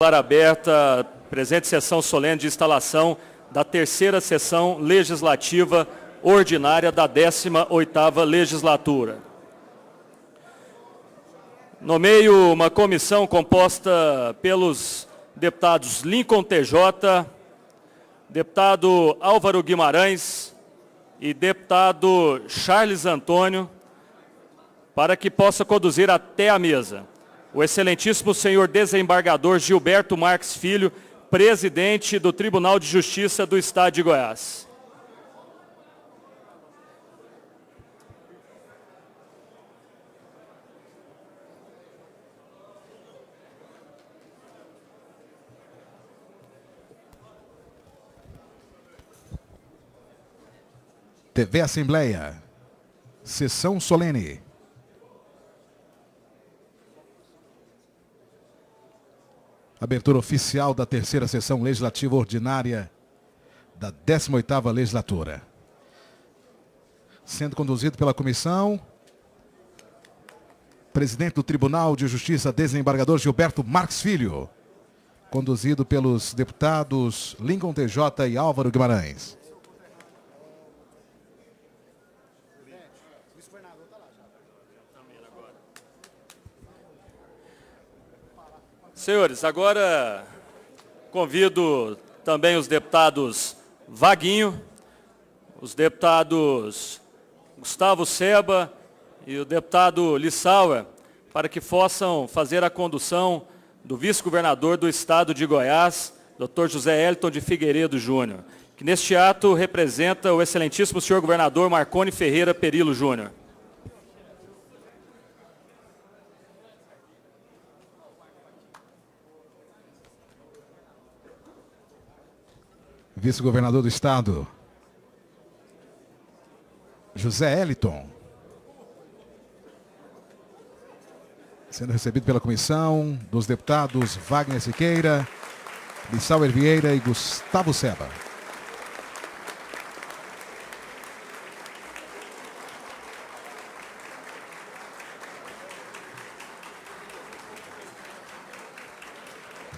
Declaro aberta a presente sessão solene de instalação da terceira sessão legislativa ordinária da 18ª legislatura. Nomeio uma comissão composta pelos deputados Lincoln TJ, deputado Álvaro Guimarães e deputado Charles Antônio, para que possa conduzir até a mesa o excelentíssimo senhor desembargador Gilberto Marques Filho, presidente do Tribunal de Justiça do Estado de Goiás. TV Assembleia, sessão solene. Abertura oficial da terceira sessão legislativa ordinária da 18ª legislatura. Sendo conduzido pela comissão, presidente do Tribunal de Justiça, desembargador Gilberto Marques Filho. Conduzido pelos deputados Lincoln TJ e Álvaro Guimarães. Senhores, agora convido também os deputados Vaguinho, os deputados Gustavo Seba e o deputado Lissauer, para que possam fazer a condução do vice-governador do Estado de Goiás, Dr. José Elton de Figueiredo Júnior, que neste ato representa o excelentíssimo senhor governador Marconi Ferreira Perillo Júnior. Vice-governador do Estado, José Elton, sendo recebido pela comissão dos deputados Wagner Siqueira, Lissauer Vieira e Gustavo Seba.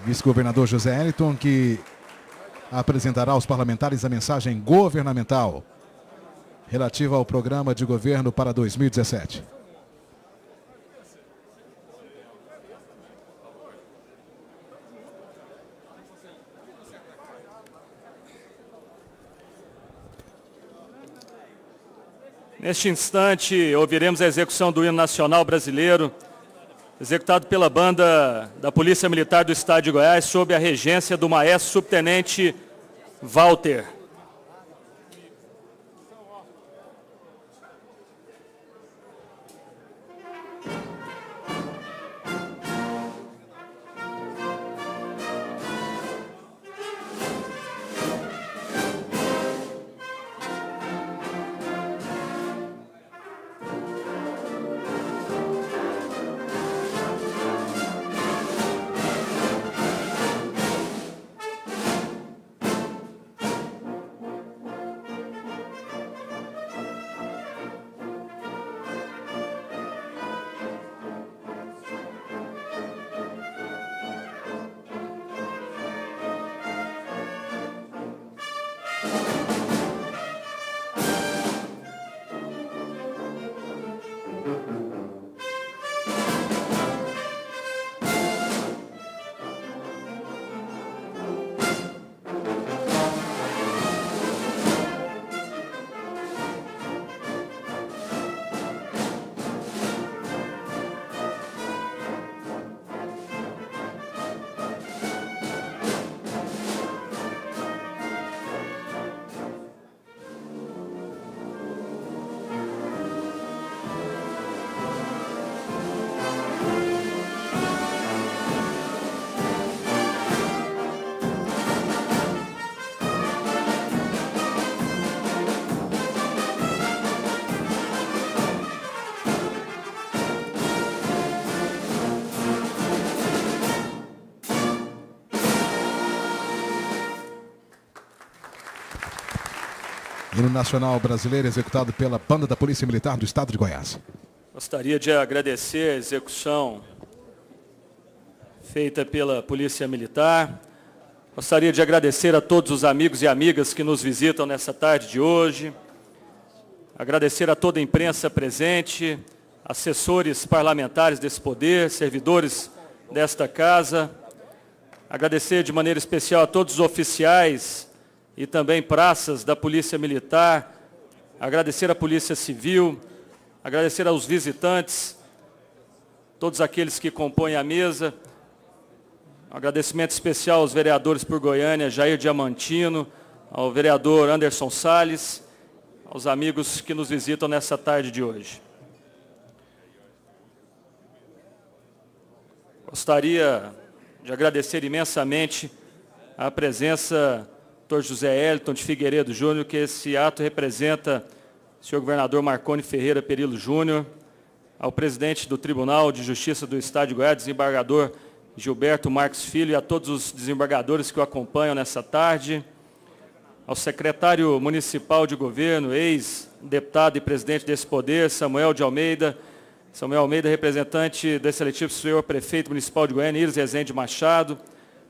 Vice-governador José Elton, que apresentará aos parlamentares a mensagem governamental relativa ao programa de governo para 2017. Neste instante, ouviremos a execução do hino nacional brasileiro, executado pela banda da Polícia Militar do Estado de Goiás, sob a regência do maestro subtenente Walter. Hino Nacional Brasileiro, executado pela Banda da Polícia Militar do Estado de Goiás. Gostaria de agradecer a execução feita pela Polícia Militar. Gostaria de agradecer a todos os amigos e amigas que nos visitam nessa tarde de hoje. Agradecer a toda a imprensa presente, assessores parlamentares desse poder, servidores desta casa. Agradecer de maneira especial a todos os oficiais e também praças da Polícia Militar. Agradecer à Polícia Civil, agradecer aos visitantes, todos aqueles que compõem a mesa. Um agradecimento especial aos vereadores por Goiânia, Jair Diamantino, ao vereador Anderson Salles, aos amigos que nos visitam nessa tarde de hoje. Gostaria de agradecer imensamente a presença do Dr. José Elton de Figueiredo Júnior, que esse ato representa o senhor governador Marconi Ferreira Perillo Júnior, ao presidente do Tribunal de Justiça do Estado de Goiás, desembargador Gilberto Marques Filho, e a todos os desembargadores que o acompanham nessa tarde, ao secretário municipal de governo, ex-deputado e presidente desse poder, Samuel Almeida, representante do excelentíssimo senhor prefeito municipal de Goiânia, Iris Rezende Machado,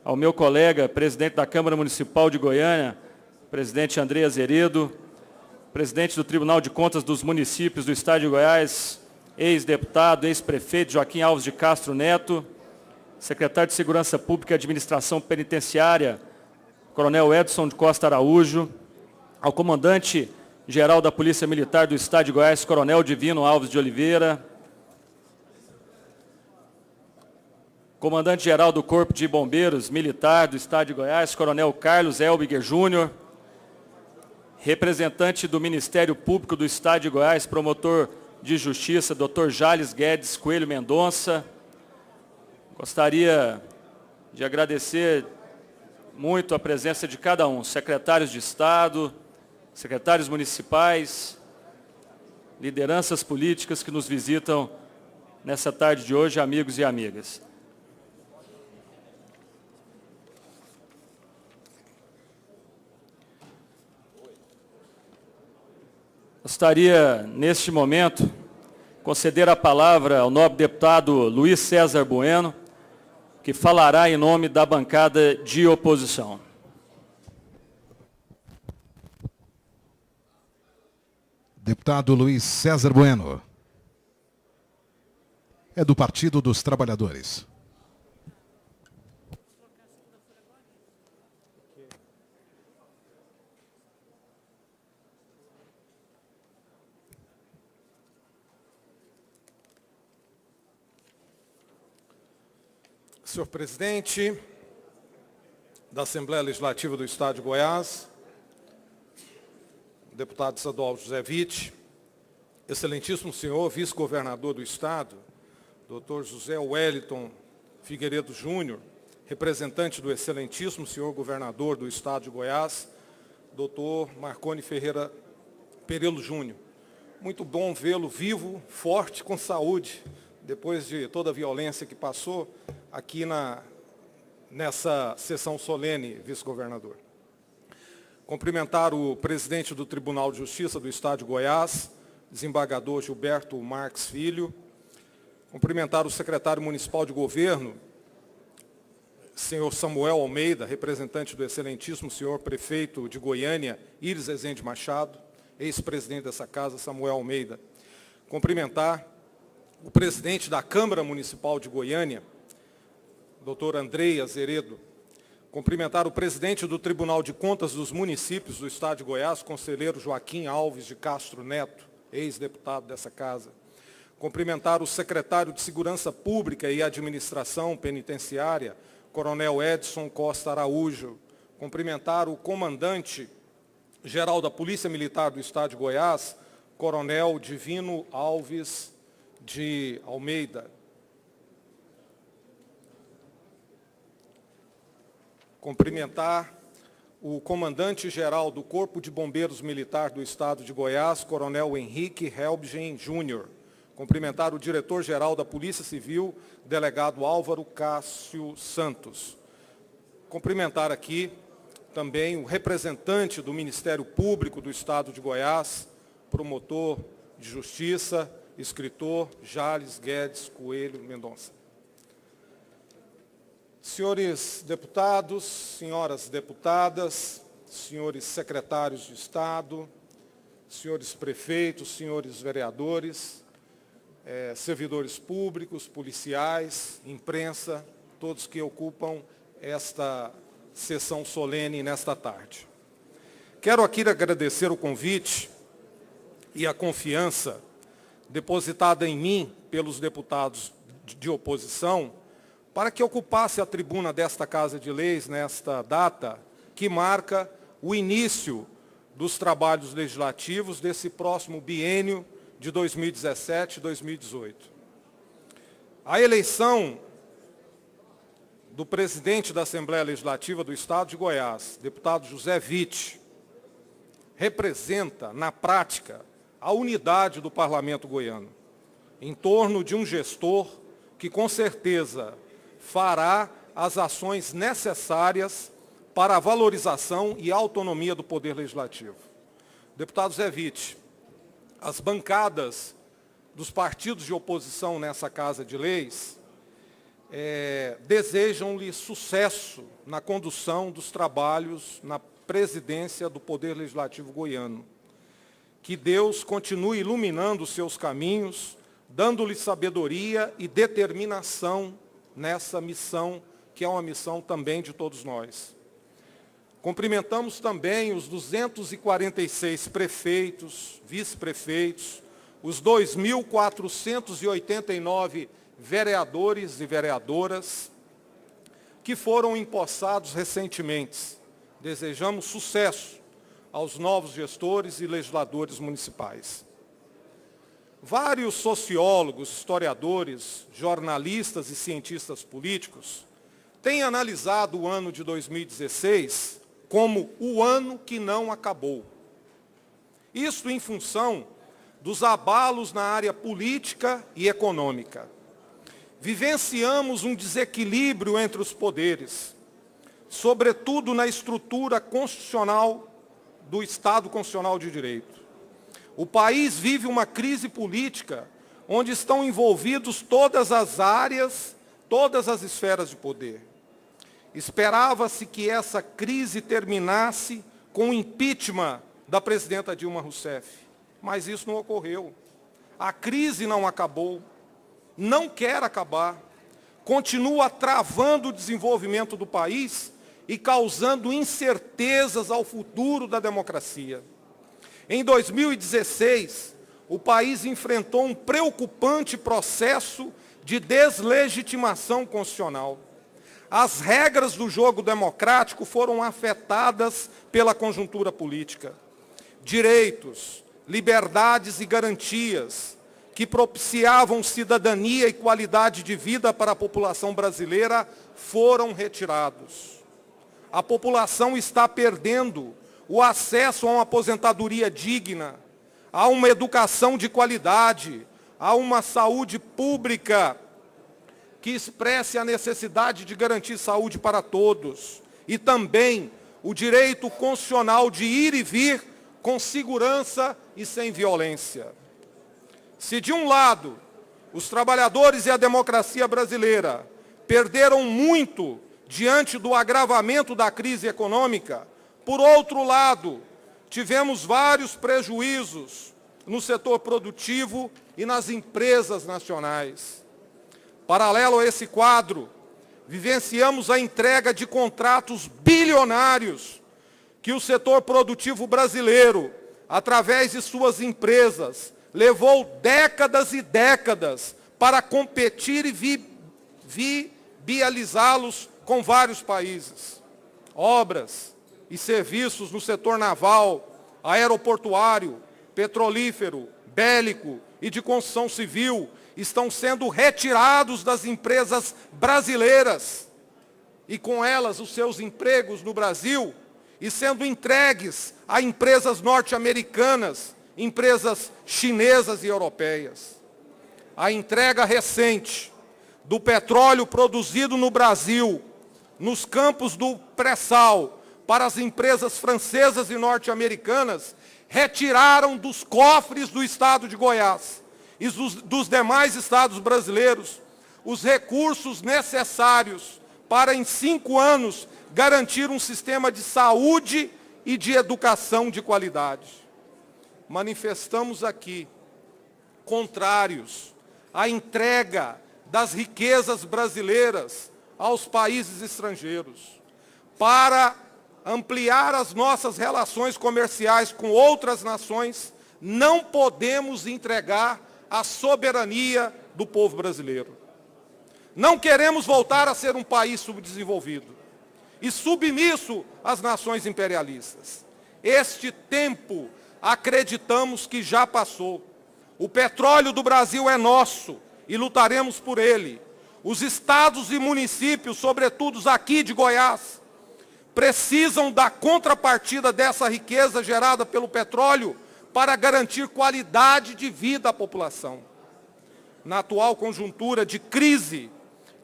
ao meu colega, presidente da Câmara Municipal de Goiânia, presidente André Azeredo, presidente do Tribunal de Contas dos Municípios do Estado de Goiás, ex-deputado, ex-prefeito Joaquim Alves de Castro Neto, secretário de Segurança Pública e Administração Penitenciária, coronel Edson de Costa Araújo, ao comandante-geral da Polícia Militar do Estado de Goiás, coronel Divino Alves de Oliveira, comandante-geral do Corpo de Bombeiros Militar do Estado de Goiás, coronel Carlos Elbiger Júnior, representante do Ministério Público do Estado de Goiás, promotor de Justiça, Dr. Jales Guedes Coelho Mendonça. Gostaria de agradecer muito a presença de cada um, secretários de Estado, secretários municipais, lideranças políticas que nos visitam nessa tarde de hoje, amigos e amigas. Gostaria, neste momento, conceder a palavra ao nobre deputado Luiz César Bueno, que falará em nome da bancada de oposição. Deputado Luiz César Bueno. É do Partido dos Trabalhadores. Senhor presidente da Assembleia Legislativa do Estado de Goiás, deputado estadual José Witt, excelentíssimo senhor vice-governador do Estado, doutor José Wellington Figueiredo Júnior, representante do excelentíssimo senhor governador do Estado de Goiás, doutor Marconi Ferreira Perillo Júnior. Muito bom vê-lo vivo, forte, com saúde, depois de toda a violência que passou aqui nessa sessão solene, vice-governador. Cumprimentar o presidente do Tribunal de Justiça do Estado de Goiás, desembargador Gilberto Marques Filho. Cumprimentar o secretário municipal de governo, senhor Samuel Almeida, representante do excelentíssimo senhor prefeito de Goiânia, Iris Rezende Machado, ex-presidente dessa casa, Samuel Almeida. Cumprimentar o presidente da Câmara Municipal de Goiânia, doutor André Azeredo. Cumprimentar o presidente do Tribunal de Contas dos Municípios do Estado de Goiás, conselheiro Joaquim Alves de Castro Neto, ex-deputado dessa casa. Cumprimentar o secretário de Segurança Pública e Administração Penitenciária, coronel Edson Costa Araújo. Cumprimentar o comandante-geral da Polícia Militar do Estado de Goiás, coronel Divino Alves de Almeida. Cumprimentar o comandante-geral do Corpo de Bombeiros Militar do Estado de Goiás, coronel Henrique Helbgen Júnior. Cumprimentar o diretor-geral da Polícia Civil, delegado Álvaro Cássio Santos. Cumprimentar aqui também o representante do Ministério Público do Estado de Goiás, promotor de Justiça, escritor Jales Guedes Coelho Mendonça. Senhores deputados, senhoras deputadas, senhores secretários de Estado, senhores prefeitos, senhores vereadores, servidores públicos, policiais, imprensa, todos que ocupam esta sessão solene nesta tarde. Quero aqui agradecer o convite e a confiança depositada em mim pelos deputados de oposição para que ocupasse a tribuna desta Casa de Leis nesta data que marca o início dos trabalhos legislativos desse próximo biênio de 2017-2018. A eleição do presidente da Assembleia Legislativa do Estado de Goiás, deputado José Witt, representa, na prática, a unidade do parlamento goiano, em torno de um gestor que, com certeza, fará as ações necessárias para a valorização e autonomia do Poder Legislativo. Deputado Zé Witt, as bancadas dos partidos de oposição nessa Casa de Leis desejam-lhe sucesso na condução dos trabalhos na presidência do Poder Legislativo goiano. Que Deus continue iluminando os seus caminhos, dando-lhe sabedoria e determinação nessa missão, que é uma missão também de todos nós. Cumprimentamos também os 246 prefeitos, vice-prefeitos, os 2.489 vereadores e vereadoras que foram empossados recentemente. Desejamos sucesso aos novos gestores e legisladores municipais. Vários sociólogos, historiadores, jornalistas e cientistas políticos têm analisado o ano de 2016 como o ano que não acabou. Isso em função dos abalos na área política e econômica. Vivenciamos um desequilíbrio entre os poderes, sobretudo na estrutura constitucional do Estado Constitucional de Direito. O país vive uma crise política onde estão envolvidos todas as áreas, todas as esferas de poder. Esperava-se que essa crise terminasse com o impeachment da presidenta Dilma Rousseff, mas isso não ocorreu. A crise não acabou, não quer acabar, continua travando o desenvolvimento do país e causando incertezas ao futuro da democracia. Em 2016, o país enfrentou um preocupante processo de deslegitimação constitucional. As regras do jogo democrático foram afetadas pela conjuntura política. Direitos, liberdades e garantias que propiciavam cidadania e qualidade de vida para a população brasileira foram retirados. A população está perdendo o acesso a uma aposentadoria digna, a uma educação de qualidade, a uma saúde pública que expresse a necessidade de garantir saúde para todos e também o direito constitucional de ir e vir com segurança e sem violência. Se de um lado os trabalhadores e a democracia brasileira perderam muito diante do agravamento da crise econômica, por outro lado, tivemos vários prejuízos no setor produtivo e nas empresas nacionais. Paralelo a esse quadro, vivenciamos a entrega de contratos bilionários que o setor produtivo brasileiro, através de suas empresas, levou décadas e décadas para competir e viabilizá-los com vários países. Obras e serviços no setor naval, aeroportuário, petrolífero, bélico e de construção civil estão sendo retirados das empresas brasileiras e com elas os seus empregos no Brasil e sendo entregues a empresas norte-americanas, empresas chinesas e europeias. A entrega recente do petróleo produzido no Brasil, nos campos do pré-sal, para as empresas francesas e norte-americanas, retiraram dos cofres do Estado de Goiás e dos demais estados brasileiros os recursos necessários para em 5 anos garantir um sistema de saúde e de educação de qualidade. Manifestamos aqui contrários à entrega das riquezas brasileiras aos países estrangeiros, para ampliar as nossas relações comerciais com outras nações. Não podemos entregar a soberania do povo brasileiro. Não queremos voltar a ser um país subdesenvolvido e submisso às nações imperialistas. Este tempo, acreditamos que já passou. O petróleo do Brasil é nosso e lutaremos por ele. Os estados e municípios, sobretudo aqui de Goiás, precisam da contrapartida dessa riqueza gerada pelo petróleo para garantir qualidade de vida à população. Na atual conjuntura de crise,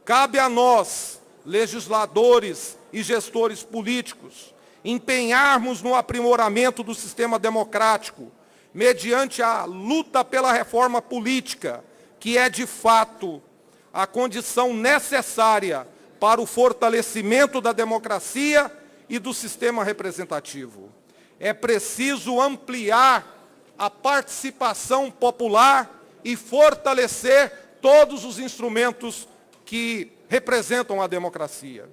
cabe a nós, legisladores e gestores políticos, empenharmos no aprimoramento do sistema democrático, mediante a luta pela reforma política, que é, de fato, a condição necessária para o fortalecimento da democracia e do sistema representativo. É preciso ampliar a participação popular e fortalecer todos os instrumentos que representam a democracia.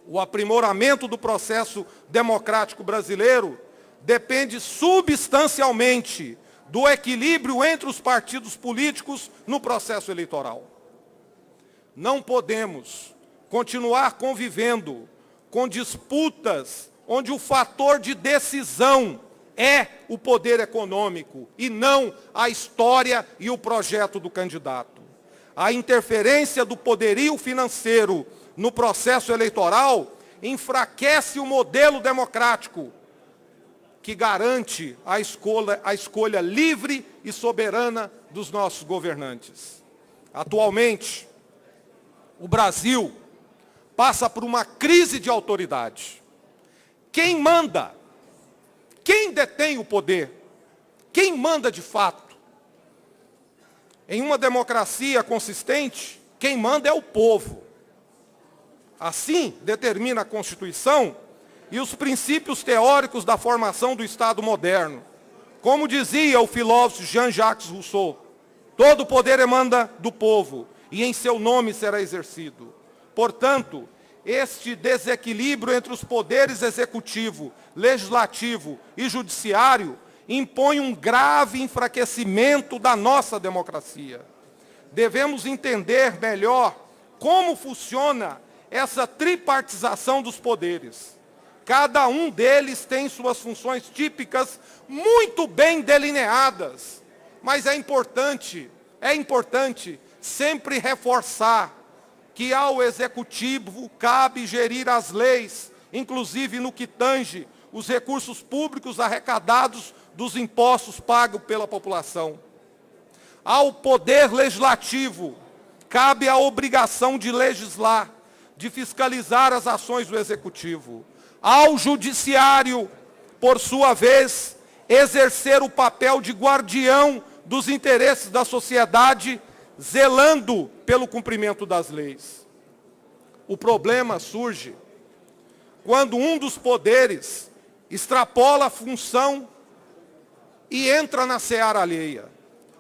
O aprimoramento do processo democrático brasileiro depende substancialmente do equilíbrio entre os partidos políticos no processo eleitoral. Não podemos continuar convivendo com disputas onde o fator de decisão é o poder econômico e não a história e o projeto do candidato. A interferência do poderio financeiro no processo eleitoral enfraquece o modelo democrático que garante a escolha livre e soberana dos nossos governantes. Atualmente, o Brasil passa por uma crise de autoridade. Quem manda? Quem detém o poder? Quem manda de fato? Em uma democracia consistente, quem manda é o povo. Assim determina a Constituição e os princípios teóricos da formação do Estado moderno. Como dizia o filósofo Jean-Jacques Rousseau, todo poder emana do povo e em seu nome será exercido. Portanto, este desequilíbrio entre os poderes executivo, legislativo e judiciário impõe um grave enfraquecimento da nossa democracia. Devemos entender melhor como funciona essa tripartização dos poderes. Cada um deles tem suas funções típicas muito bem delineadas, mas é importante sempre reforçar que ao Executivo cabe gerir as leis, inclusive no que tange os recursos públicos arrecadados dos impostos pagos pela população. Ao Poder Legislativo cabe a obrigação de legislar, de fiscalizar as ações do Executivo. Ao Judiciário, por sua vez, exercer o papel de guardião dos interesses da sociedade, zelando pelo cumprimento das leis. O problema surge quando um dos poderes extrapola a função e entra na seara alheia.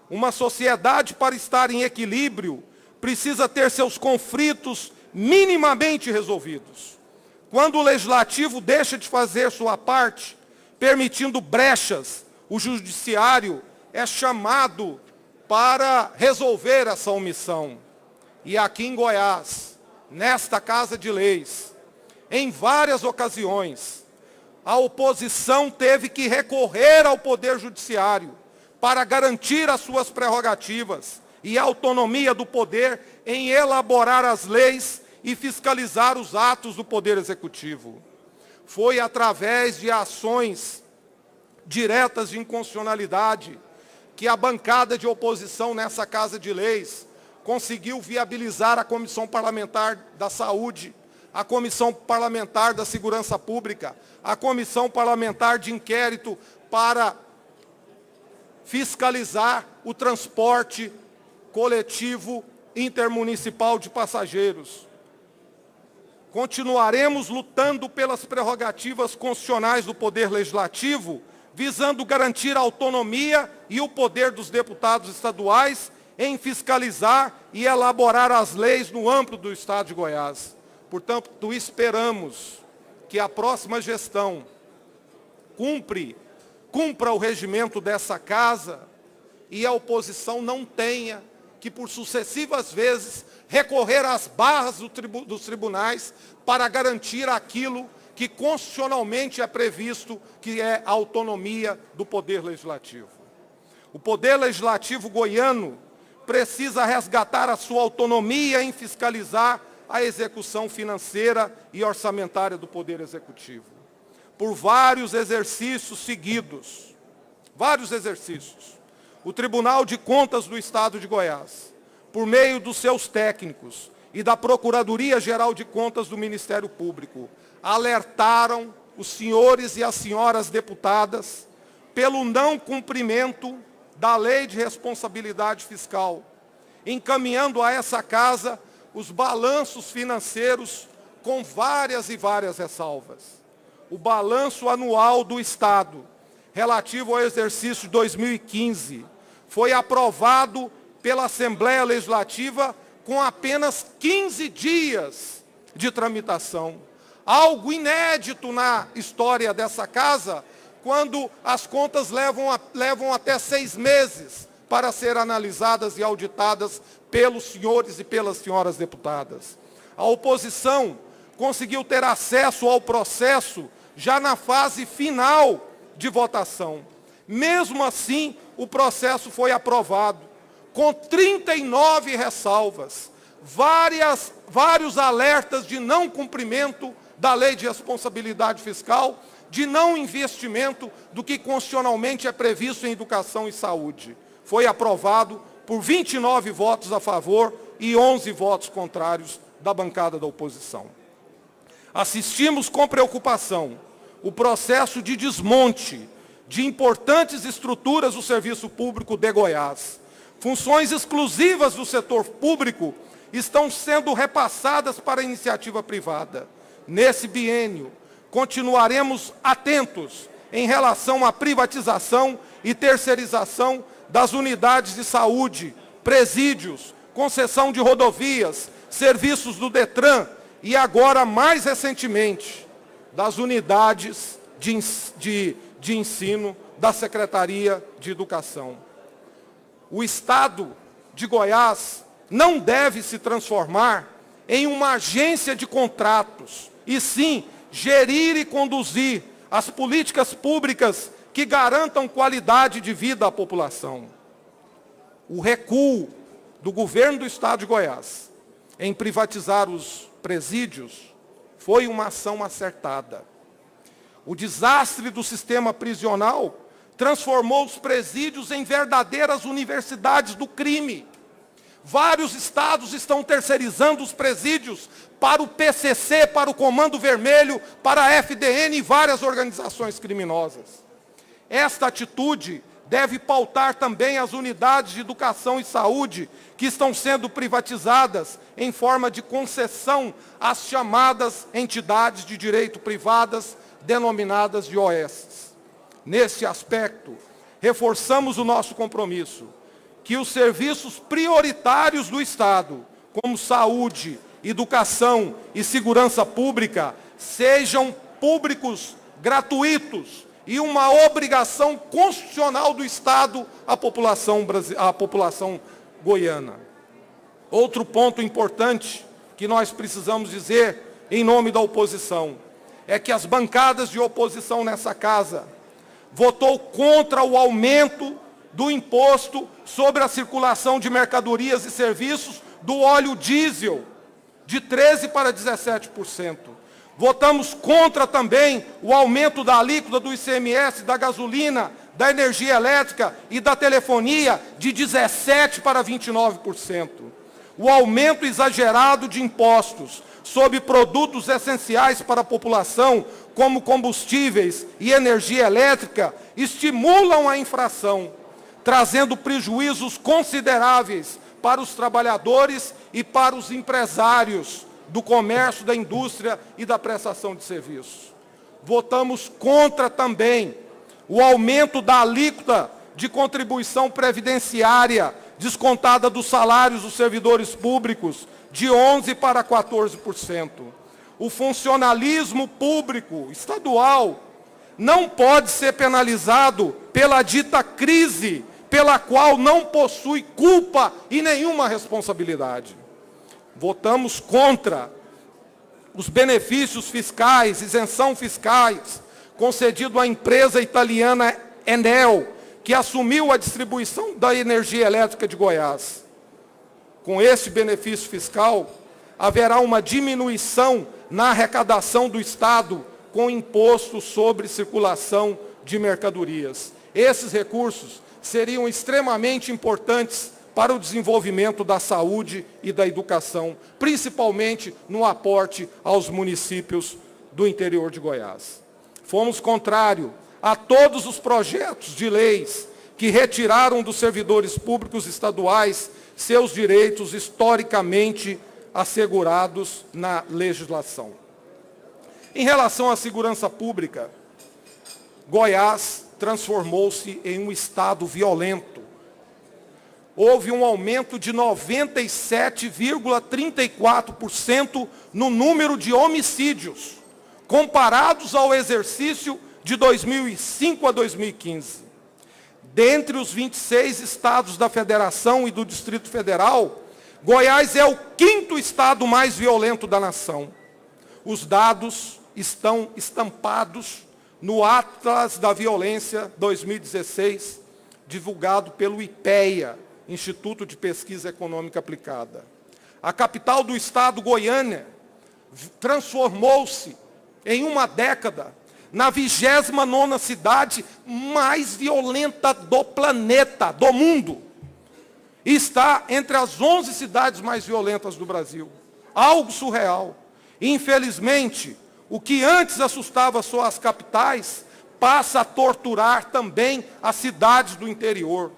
Uma sociedade, para estar em equilíbrio, precisa ter seus conflitos minimamente resolvidos. Quando o legislativo deixa de fazer sua parte, permitindo brechas, o judiciário é chamado para resolver essa omissão. E aqui em Goiás, nesta Casa de Leis, em várias ocasiões, a oposição teve que recorrer ao Poder Judiciário para garantir as suas prerrogativas e a autonomia do poder em elaborar as leis e fiscalizar os atos do Poder Executivo. Foi através de ações diretas de inconstitucionalidade que a bancada de oposição nessa Casa de Leis conseguiu viabilizar a Comissão Parlamentar da Saúde, a Comissão Parlamentar da Segurança Pública, a Comissão Parlamentar de Inquérito para fiscalizar o transporte coletivo intermunicipal de passageiros. continuaremos lutando pelas prerrogativas constitucionais do Poder Legislativo, visando garantir a autonomia e o poder dos deputados estaduais em fiscalizar e elaborar as leis no âmbito do Estado de Goiás. Portanto, esperamos que a próxima gestão cumpra o regimento dessa casa e a oposição não tenha que, por sucessivas vezes, recorrer às barras dos tribunais para garantir aquilo que constitucionalmente é previsto, que é a autonomia do Poder Legislativo. O Poder Legislativo goiano precisa resgatar a sua autonomia em fiscalizar a execução financeira e orçamentária do Poder Executivo. Por vários exercícios seguidos, o Tribunal de Contas do Estado de Goiás, por meio dos seus técnicos e da Procuradoria-Geral de Contas do Ministério Público, alertaram os senhores e as senhoras deputadas pelo não cumprimento da Lei de Responsabilidade Fiscal, encaminhando a essa casa os balanços financeiros com várias e várias ressalvas. O balanço anual do Estado, relativo ao exercício de 2015, foi aprovado pela Assembleia Legislativa com apenas 15 dias de tramitação. Algo inédito na história dessa casa, quando as contas levam até 6 meses para ser analisadas e auditadas pelos senhores e pelas senhoras deputadas. A oposição conseguiu ter acesso ao processo já na fase final de votação. Mesmo assim, o processo foi aprovado, com 39 ressalvas, vários alertas de não cumprimento da Lei de Responsabilidade Fiscal, de não investimento do que constitucionalmente é previsto em educação e saúde. Foi aprovado por 29 votos a favor e 11 votos contrários da bancada da oposição. Assistimos com preocupação o processo de desmonte de importantes estruturas do serviço público de Goiás. Funções exclusivas do setor público estão sendo repassadas para a iniciativa privada. Nesse biênio, continuaremos atentos em relação à privatização e terceirização das unidades de saúde, presídios, concessão de rodovias, serviços do Detran e agora, mais recentemente, das unidades de ensino da Secretaria de Educação. O Estado de Goiás não deve se transformar em uma agência de contratos, e sim gerir e conduzir as políticas públicas que garantam qualidade de vida à população. O recuo do governo do Estado de Goiás em privatizar os presídios foi uma ação acertada. O desastre do sistema prisional transformou os presídios em verdadeiras universidades do crime. Vários estados estão terceirizando os presídios para o PCC, para o Comando Vermelho, para a FDN e várias organizações criminosas. Esta atitude deve pautar também as unidades de educação e saúde que estão sendo privatizadas em forma de concessão às chamadas entidades de direito privadas, denominadas de OS. Nesse aspecto, reforçamos o nosso compromisso que os serviços prioritários do Estado, como saúde, educação e segurança pública, sejam públicos, gratuitos e uma obrigação constitucional do Estado à população goiana. Outro ponto importante que nós precisamos dizer em nome da oposição é que as bancadas de oposição nessa casa votou contra o aumento do imposto sobre a circulação de mercadorias e serviços do óleo diesel, de 13% para 17%. Votamos contra também o aumento da alíquota do ICMS, da gasolina, da energia elétrica e da telefonia, de 17% para 29%. O aumento exagerado de impostos sobre produtos essenciais para a população, como combustíveis e energia elétrica, estimulam a infração, trazendo prejuízos consideráveis para os trabalhadores e para os empresários do comércio, da indústria e da prestação de serviços. Votamos contra também o aumento da alíquota de contribuição previdenciária descontada dos salários dos servidores públicos de 11% para 14%. O funcionalismo público estadual não pode ser penalizado pela dita crise, pela qual não possui culpa e nenhuma responsabilidade. Votamos contra os benefícios fiscais, isenção fiscais, concedido à empresa italiana Enel, que assumiu a distribuição da energia elétrica de Goiás. Com esse benefício fiscal, haverá uma diminuição na arrecadação do Estado com imposto sobre circulação de mercadorias. Esses recursos seriam extremamente importantes para o desenvolvimento da saúde e da educação, principalmente no aporte aos municípios do interior de Goiás. Fomos contrários a todos os projetos de leis que retiraram dos servidores públicos estaduais seus direitos historicamente assegurados na legislação. Em relação à segurança pública, Goiás transformou-se em um estado violento. Houve um aumento de 97,34% no número de homicídios, comparados ao exercício de 2005 a 2015. Dentre os 26 estados da Federação e do Distrito Federal, Goiás é o 5º estado mais violento da nação. Os dados estão estampados no Atlas da Violência 2016, divulgado pelo IPEA, Instituto de Pesquisa Econômica Aplicada. A capital do estado, Goiânia, transformou-se em uma década na 29ª cidade mais violenta do planeta, do mundo. E está entre as 11 cidades mais violentas do Brasil. Algo surreal. Infelizmente, o que antes assustava só as capitais, passa a torturar também as cidades do interior.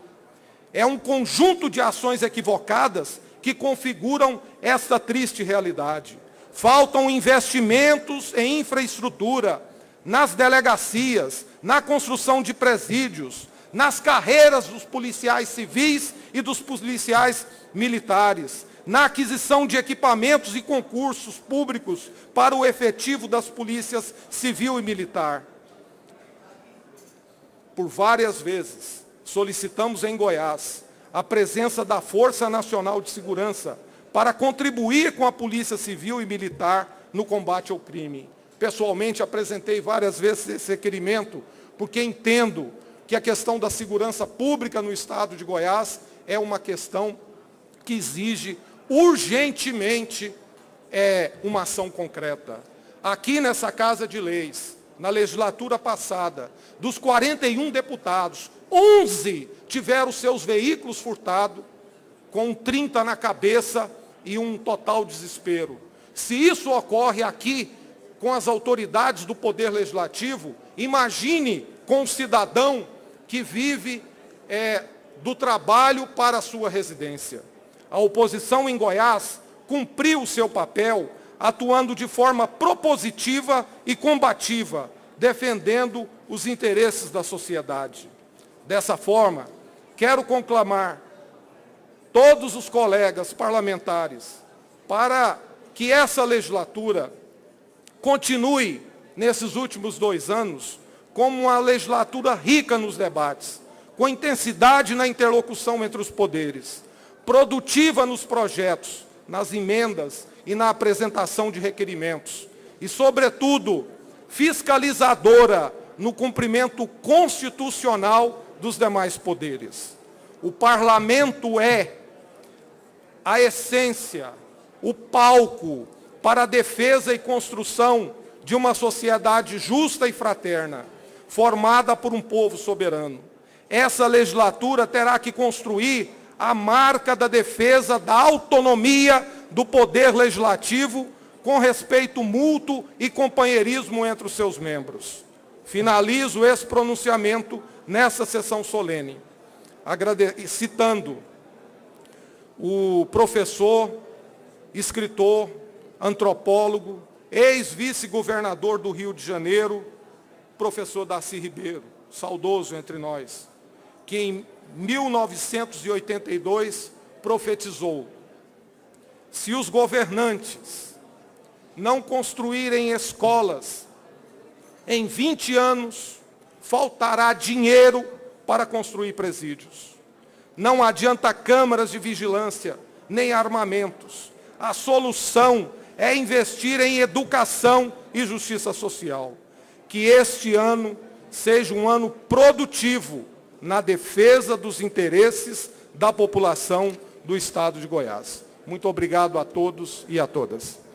É um conjunto de ações equivocadas que configuram esta triste realidade. Faltam investimentos em infraestrutura, nas delegacias, na construção de presídios, nas carreiras dos policiais civis e dos policiais militares, na aquisição de equipamentos e concursos públicos para o efetivo das polícias civil e militar. Por várias vezes, solicitamos em Goiás a presença da Força Nacional de Segurança para contribuir com a Polícia Civil e Militar no combate ao crime. Pessoalmente, apresentei várias vezes esse requerimento, porque entendo que a questão da segurança pública no estado de Goiás é uma questão que exige urgentemente uma ação concreta. Aqui nessa Casa de Leis, na legislatura passada, dos 41 deputados, 11 tiveram seus veículos furtados, com 30 na cabeça e um total desespero. Se isso ocorre aqui com as autoridades do Poder Legislativo, imagine com o cidadão que vive do trabalho para a sua residência. A oposição em Goiás cumpriu o seu papel, atuando de forma propositiva e combativa, defendendo os interesses da sociedade. Dessa forma, quero conclamar todos os colegas parlamentares para que essa legislatura continue, nesses últimos 2 anos, como uma legislatura rica nos debates, com intensidade na interlocução entre os poderes, produtiva nos projetos, nas emendas e na apresentação de requerimentos, e, sobretudo, fiscalizadora no cumprimento constitucional dos demais poderes. O parlamento é a essência, o palco para a defesa e construção de uma sociedade justa e fraterna, formada por um povo soberano. Essa legislatura terá que construir a marca da defesa da autonomia do poder legislativo, com respeito mútuo e companheirismo entre os seus membros. Finalizo esse pronunciamento nessa sessão solene, citando o professor, escritor, antropólogo, ex-vice-governador do Rio de Janeiro, professor Darcy Ribeiro, saudoso entre nós, que em 1982 profetizou: se os governantes não construírem escolas, em 20 anos faltará dinheiro para construir presídios. Não adianta câmaras de vigilância, nem armamentos. A solução é investir em educação e justiça social. Que este ano seja um ano produtivo na defesa dos interesses da população do Estado de Goiás. Muito obrigado a todos e a todas.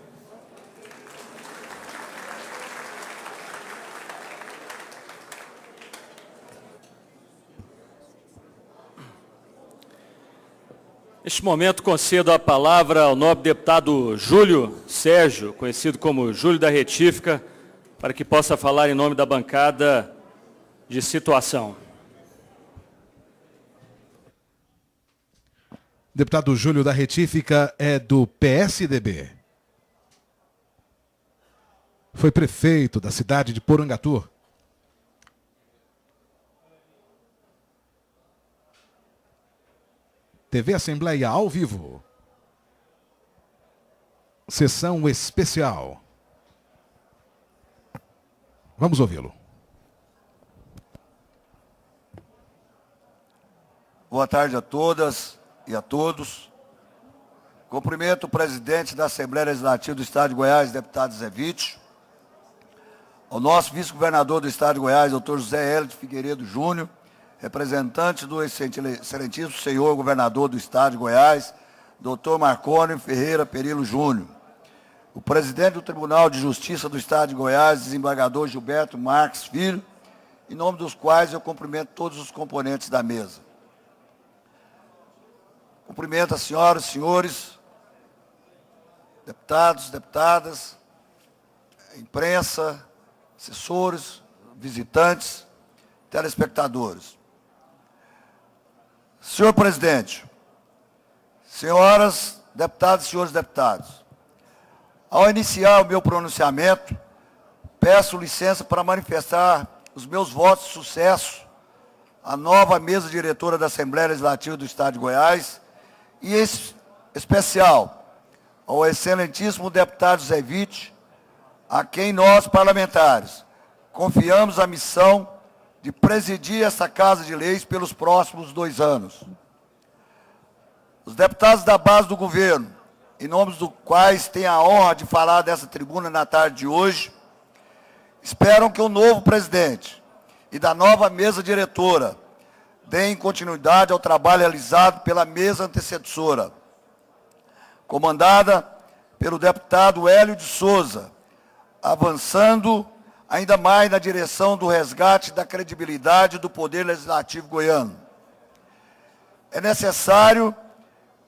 Neste momento, concedo a palavra ao nobre deputado Júlio Sérgio, conhecido como Júlio da Retífica, para que possa falar em nome da bancada de situação. Deputado Júlio da Retífica é do PSDB. Foi prefeito da cidade de Porangatu. TV Assembleia ao vivo. Sessão especial. Vamos ouvi-lo. Boa tarde a todas e a todos. Cumprimento o presidente da Assembleia Legislativa do Estado de Goiás, deputado Zé Witt, ao nosso vice-governador do Estado de Goiás, doutor José Hélio de Figueiredo Júnior, representante do excelentíssimo senhor governador do Estado de Goiás, doutor Marconi Ferreira Perillo Júnior, o presidente do Tribunal de Justiça do Estado de Goiás, desembargador Gilberto Marques Filho, em nome dos quais eu cumprimento todos os componentes da mesa. Cumprimento as senhoras e senhores, deputados, deputadas, imprensa, assessores, visitantes, telespectadores. Senhor presidente, senhoras deputadas e senhores deputados, ao iniciar o meu pronunciamento, peço licença para manifestar os meus votos de sucesso à nova mesa diretora da Assembleia Legislativa do Estado de Goiás e, em especial, ao excelentíssimo deputado Zé Witt, a quem nós, parlamentares, confiamos a missão de presidir essa Casa de Leis pelos próximos 2 anos. Os deputados da base do governo, em nome dos quais tenho a honra de falar dessa tribuna na tarde de hoje, esperam que o novo presidente e da nova mesa diretora deem continuidade ao trabalho realizado pela mesa antecessora, comandada pelo deputado Hélio de Souza, avançando ainda mais na direção do resgate da credibilidade do Poder Legislativo goiano. É necessário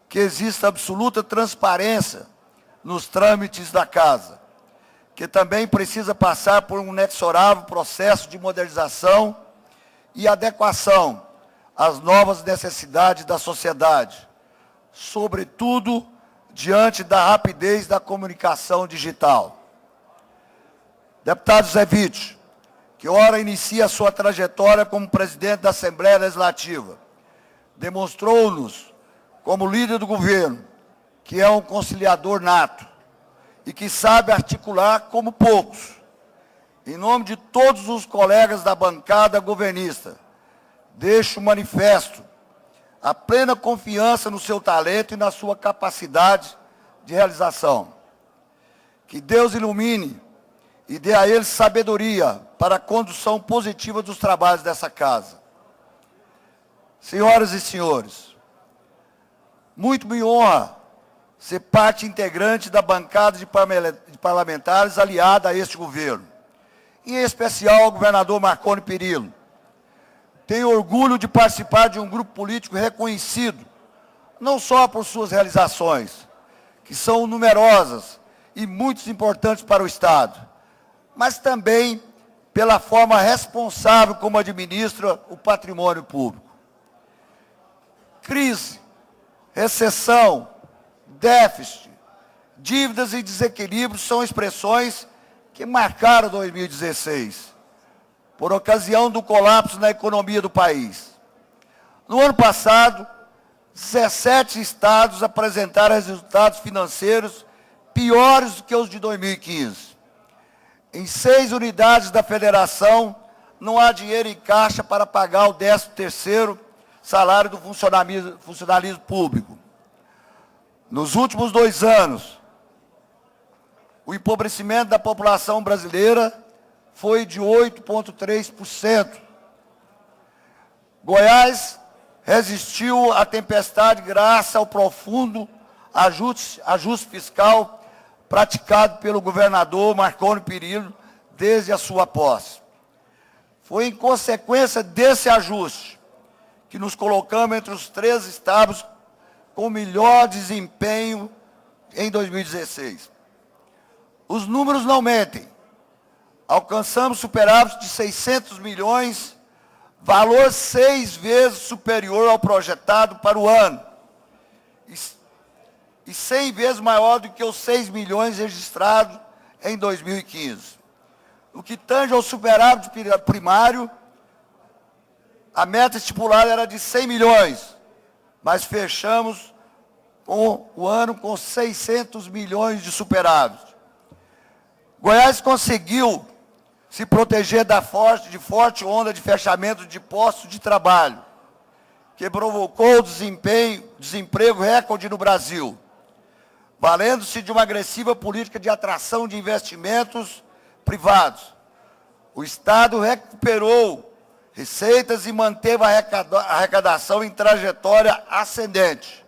que exista absoluta transparência nos trâmites da Casa, que também precisa passar por um inexorável processo de modernização e adequação às novas necessidades da sociedade, sobretudo diante da rapidez da comunicação digital. Deputado Zé Witt, que ora inicia sua trajetória como presidente da Assembleia Legislativa, demonstrou-nos, como líder do governo, que é um conciliador nato e que sabe articular como poucos. Em nome de todos os colegas da bancada governista, deixo manifesto a plena confiança no seu talento e na sua capacidade de realização. Que Deus ilumine e dê a ele sabedoria para a condução positiva dos trabalhos dessa Casa. Senhoras e senhores, muito me honra ser parte integrante da bancada de parlamentares aliada a este governo, em especial ao governador Marconi Perillo. Tenho orgulho de participar de um grupo político reconhecido, não só por suas realizações, que são numerosas e muito importantes para o Estado, mas também pela forma responsável como administra o patrimônio público. Crise, recessão, déficit, dívidas e desequilíbrios são expressões que marcaram 2016, por ocasião do colapso na economia do país. No ano passado, 17 estados apresentaram resultados financeiros piores do que os de 2015. Em 6 unidades da federação, não há dinheiro em caixa para pagar o 13º salário do funcionalismo público. Nos últimos 2 anos, o empobrecimento da população brasileira foi de 8,3%. Goiás resistiu à tempestade graças ao profundo ajuste fiscal praticado pelo governador Marconi Perillo desde a sua posse. Foi em consequência desse ajuste que nos colocamos entre os 3 estados com melhor desempenho em 2016. Os números não mentem. Alcançamos superávit de 600 milhões, valor 6 vezes superior ao projetado para o ano, e 100 vezes maior do que os 6 milhões registrados em 2015. No que tange ao superávit primário, a meta estipulada era de 100 milhões, mas fechamos o ano com 600 milhões de superávit. Goiás conseguiu se proteger de forte onda de fechamento de postos de trabalho, que provocou desemprego recorde no Brasil, valendo-se de uma agressiva política de atração de investimentos privados. O Estado recuperou receitas e manteve a arrecadação em trajetória ascendente.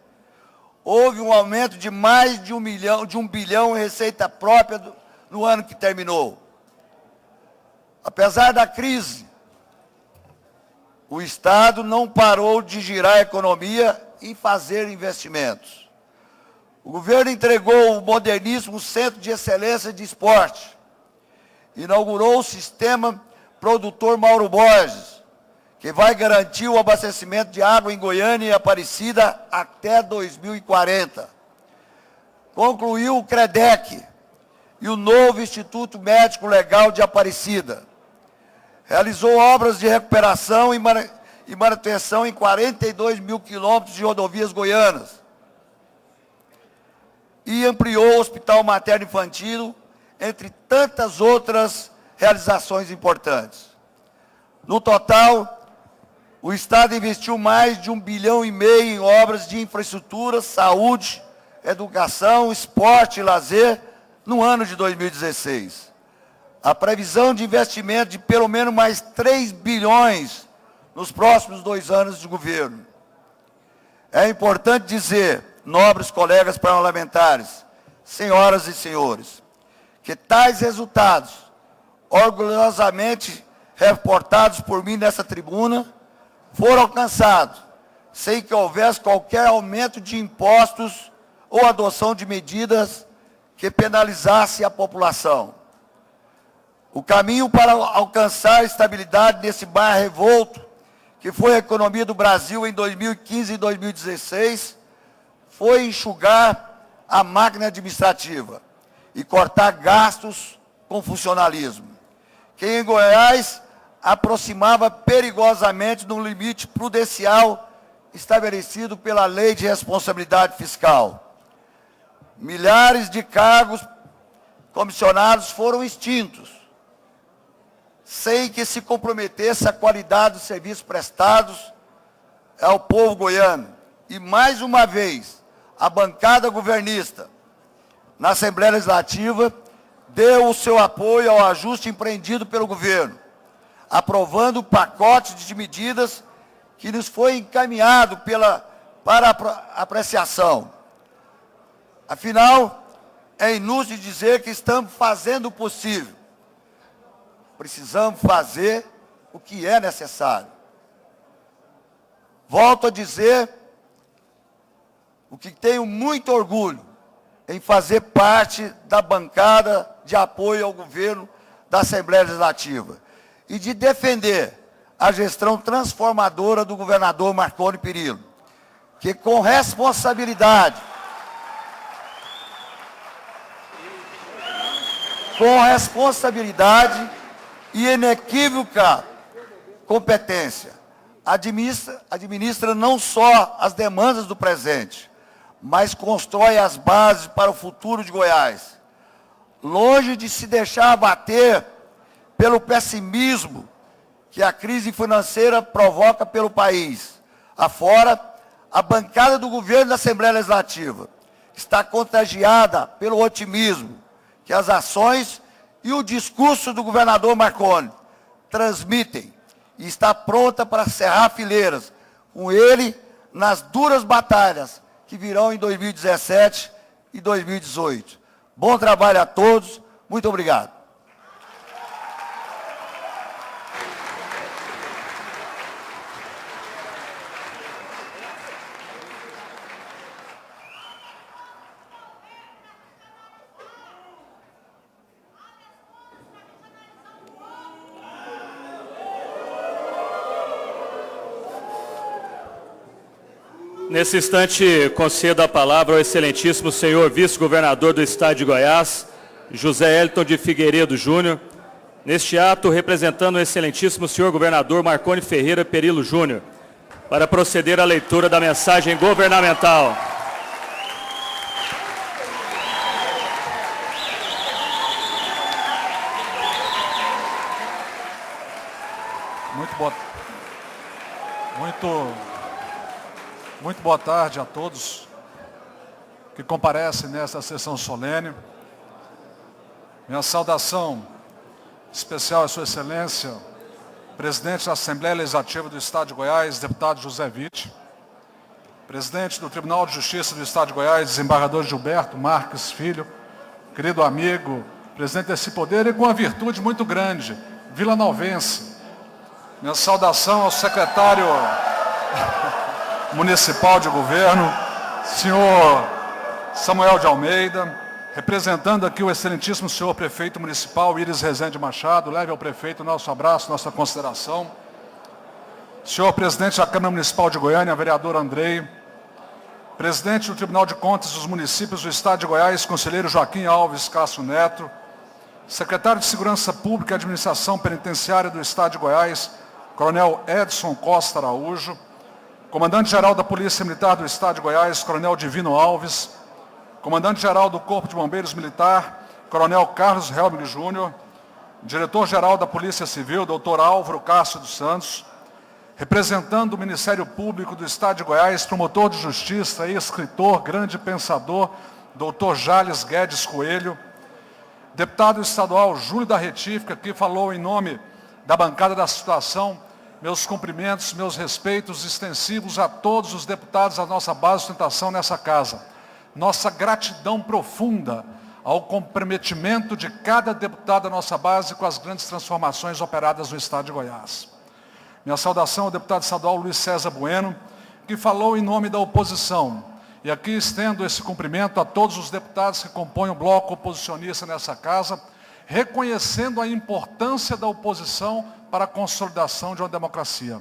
Houve um aumento de mais de 1 bilhão em receita própria no ano que terminou. Apesar da crise, o Estado não parou de girar a economia e fazer investimentos. O governo entregou o moderníssimo Centro de Excelência de Esporte, inaugurou o sistema produtor Mauro Borges, que vai garantir o abastecimento de água em Goiânia e Aparecida até 2040. Concluiu o CREDEC e o novo Instituto Médico Legal de Aparecida. Realizou obras de recuperação e manutenção em 42 mil quilômetros de rodovias goianas. E ampliou o Hospital Materno Infantil, entre tantas outras realizações importantes. No total, o Estado investiu mais de 1,5 bilhão em obras de infraestrutura, saúde, educação, esporte e lazer no ano de 2016. A previsão de investimento de pelo menos mais 3 bilhões nos próximos 2 anos de governo. É importante dizer, nobres colegas parlamentares, senhoras e senhores, que tais resultados, orgulhosamente reportados por mim nessa tribuna, foram alcançados sem que houvesse qualquer aumento de impostos ou adoção de medidas que penalizasse a população. O caminho para alcançar a estabilidade nesse mar revolto, que foi a economia do Brasil em 2015 e 2016, foi enxugar a máquina administrativa e cortar gastos com funcionalismo, que em Goiás aproximava perigosamente do limite prudencial estabelecido pela Lei de Responsabilidade Fiscal. Milhares de cargos comissionados foram extintos, sem que se comprometesse a qualidade dos serviços prestados ao povo goiano. E, mais uma vez, a bancada governista, na Assembleia Legislativa, deu o seu apoio ao ajuste empreendido pelo governo, aprovando o pacote de medidas que nos foi encaminhado para apreciação. Afinal, é inútil dizer que estamos fazendo o possível. Precisamos fazer o que é necessário. Volto a dizer o que tenho muito orgulho em fazer parte da bancada de apoio ao governo da Assembleia Legislativa e de defender a gestão transformadora do governador Marconi Perillo, que com responsabilidade com responsabilidade e inequívoca competência. Administra não só as demandas do presente, mas constrói as bases para o futuro de Goiás. Longe de se deixar abater pelo pessimismo que a crise financeira provoca pelo país afora, a bancada do governo da Assembleia Legislativa está contagiada pelo otimismo que as ações e o discurso do governador Marconi transmitem e está pronta para cerrar fileiras com ele nas duras batalhas que virão em 2017 e 2018. Bom trabalho a todos, muito obrigado. Nesse instante, concedo a palavra ao excelentíssimo senhor vice-governador do Estado de Goiás, José Wellington de Figueiredo Júnior. Neste ato, representando o excelentíssimo senhor governador Marconi Ferreira Perillo Júnior, para proceder à leitura da mensagem governamental. Muito boa tarde a todos que comparecem nesta sessão solene. Minha saudação especial à Sua Excelência, Presidente da Assembleia Legislativa do Estado de Goiás, deputado José Witt, Presidente do Tribunal de Justiça do Estado de Goiás, desembargador Gilberto Marques Filho, querido amigo, presidente desse poder e com uma virtude muito grande, vilanovense. Minha saudação ao secretário municipal de governo, senhor Samuel de Almeida, representando aqui o excelentíssimo senhor prefeito municipal, Iris Rezende Machado, leve ao prefeito nosso abraço, nossa consideração. Senhor presidente da Câmara Municipal de Goiânia, vereador Andrei, presidente do Tribunal de Contas dos Municípios do Estado de Goiás, conselheiro Joaquim Alves Cássio Neto, secretário de Segurança Pública e Administração Penitenciária do Estado de Goiás, coronel Edson Costa Araújo, comandante-geral da Polícia Militar do Estado de Goiás, coronel Divino Alves, comandante-geral do Corpo de Bombeiros Militar, coronel Carlos Helmig Júnior, diretor-geral da Polícia Civil, doutor Álvaro Cássio dos Santos, representando o Ministério Público do Estado de Goiás, promotor de justiça e escritor, grande pensador, doutor Jales Guedes Coelho, deputado estadual Júlio da Retífica, que falou em nome da bancada da situação. Meus cumprimentos, meus respeitos extensivos a todos os deputados da nossa base de sustentação nessa casa. Nossa gratidão profunda ao comprometimento de cada deputado da nossa base com as grandes transformações operadas no Estado de Goiás. Minha saudação ao deputado estadual Luiz César Bueno, que falou em nome da oposição. E aqui estendo esse cumprimento a todos os deputados que compõem o bloco oposicionista nessa casa, reconhecendo a importância da oposição para a consolidação de uma democracia.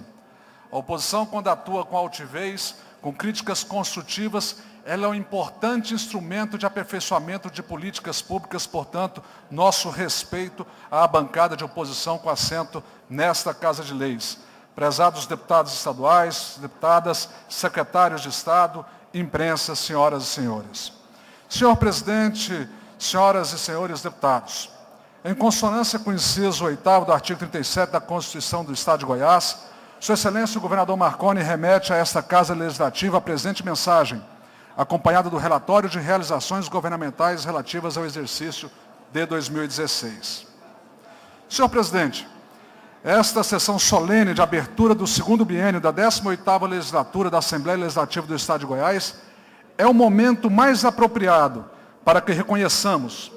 A oposição, quando atua com altivez, com críticas construtivas, ela é um importante instrumento de aperfeiçoamento de políticas públicas, portanto, nosso respeito à bancada de oposição com assento nesta Casa de Leis. Prezados deputados estaduais, deputadas, secretários de Estado, imprensa, senhoras e senhores. Senhor presidente, senhoras e senhores deputados, em consonância com o inciso 8º do artigo 37 da Constituição do Estado de Goiás, Sua Excelência o governador Marconi remete a esta Casa Legislativa a presente mensagem, acompanhada do relatório de realizações governamentais relativas ao exercício de 2016. Senhor presidente, esta sessão solene de abertura do segundo biênio da 18ª legislatura da Assembleia Legislativa do Estado de Goiás é o momento mais apropriado para que reconheçamos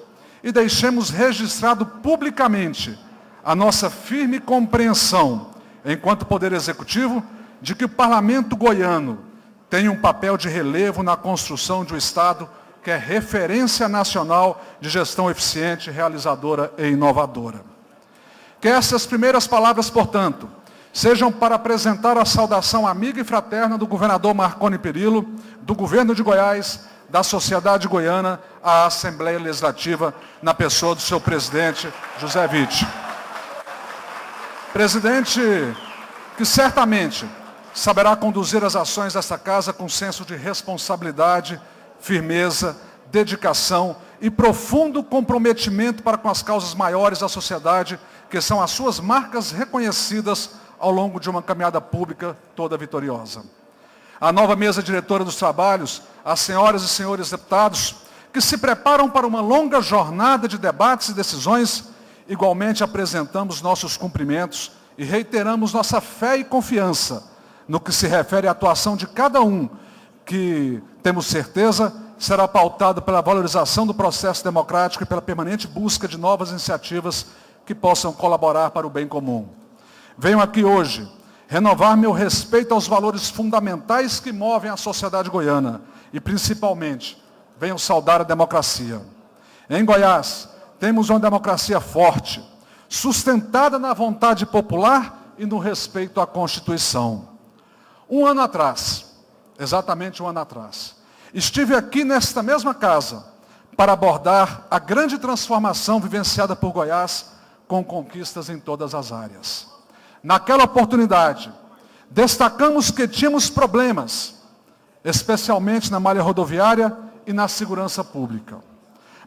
e deixemos registrado publicamente a nossa firme compreensão, enquanto Poder Executivo, de que o Parlamento goiano tem um papel de relevo na construção de um Estado que é referência nacional de gestão eficiente, realizadora e inovadora. Que essas primeiras palavras, portanto, sejam para apresentar a saudação amiga e fraterna do governador Marconi Perillo, do governo de Goiás, da sociedade goiana à Assembleia Legislativa, na pessoa do seu presidente, José Witt. Presidente que certamente saberá conduzir as ações desta casa com senso de responsabilidade, firmeza, dedicação e profundo comprometimento para com as causas maiores da sociedade, que são as suas marcas reconhecidas ao longo de uma caminhada pública toda vitoriosa. A nova mesa diretora dos trabalhos, as senhoras e senhores deputados, que se preparam para uma longa jornada de debates e decisões, igualmente apresentamos nossos cumprimentos e reiteramos nossa fé e confiança no que se refere à atuação de cada um, que, temos certeza, será pautado pela valorização do processo democrático e pela permanente busca de novas iniciativas que possam colaborar para o bem comum. Venho aqui hoje renovar meu respeito aos valores fundamentais que movem a sociedade goiana e, principalmente, venho saudar a democracia. Em Goiás, temos uma democracia forte, sustentada na vontade popular e no respeito à Constituição. Um ano atrás, exatamente um ano atrás, estive aqui nesta mesma casa para abordar a grande transformação vivenciada por Goiás com conquistas em todas as áreas. Naquela oportunidade, destacamos que tínhamos problemas, especialmente na malha rodoviária e na segurança pública.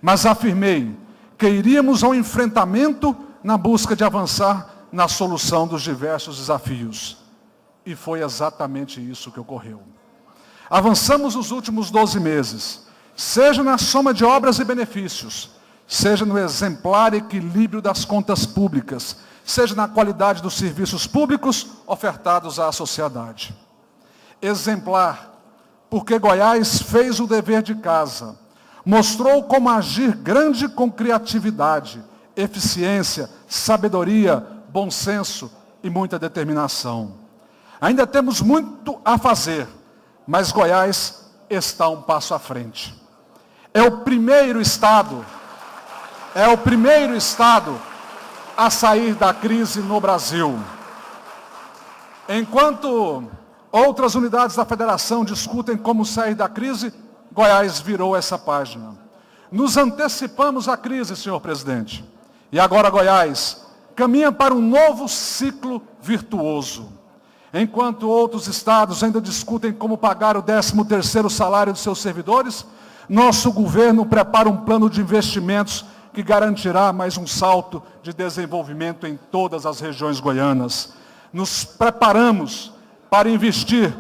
Mas afirmei que iríamos ao enfrentamento na busca de avançar na solução dos diversos desafios. E foi exatamente isso que ocorreu. Avançamos nos últimos 12 meses, seja na soma de obras e benefícios, seja no exemplar equilíbrio das contas públicas, seja na qualidade dos serviços públicos ofertados à sociedade. Exemplar, porque Goiás fez o dever de casa, mostrou como agir grande com criatividade, eficiência, sabedoria, bom senso e muita determinação. Ainda temos muito a fazer, mas Goiás está um passo à frente. É o primeiro estado a sair da crise no Brasil. Enquanto outras unidades da federação discutem como sair da crise, Goiás virou essa página. Nos antecipamos à crise, senhor presidente. E agora Goiás caminha para um novo ciclo virtuoso. Enquanto outros estados ainda discutem como pagar o 13º salário de seus servidores, nosso governo prepara um plano de investimentos que garantirá mais um salto de desenvolvimento em todas as regiões goianas. Nos preparamos para investir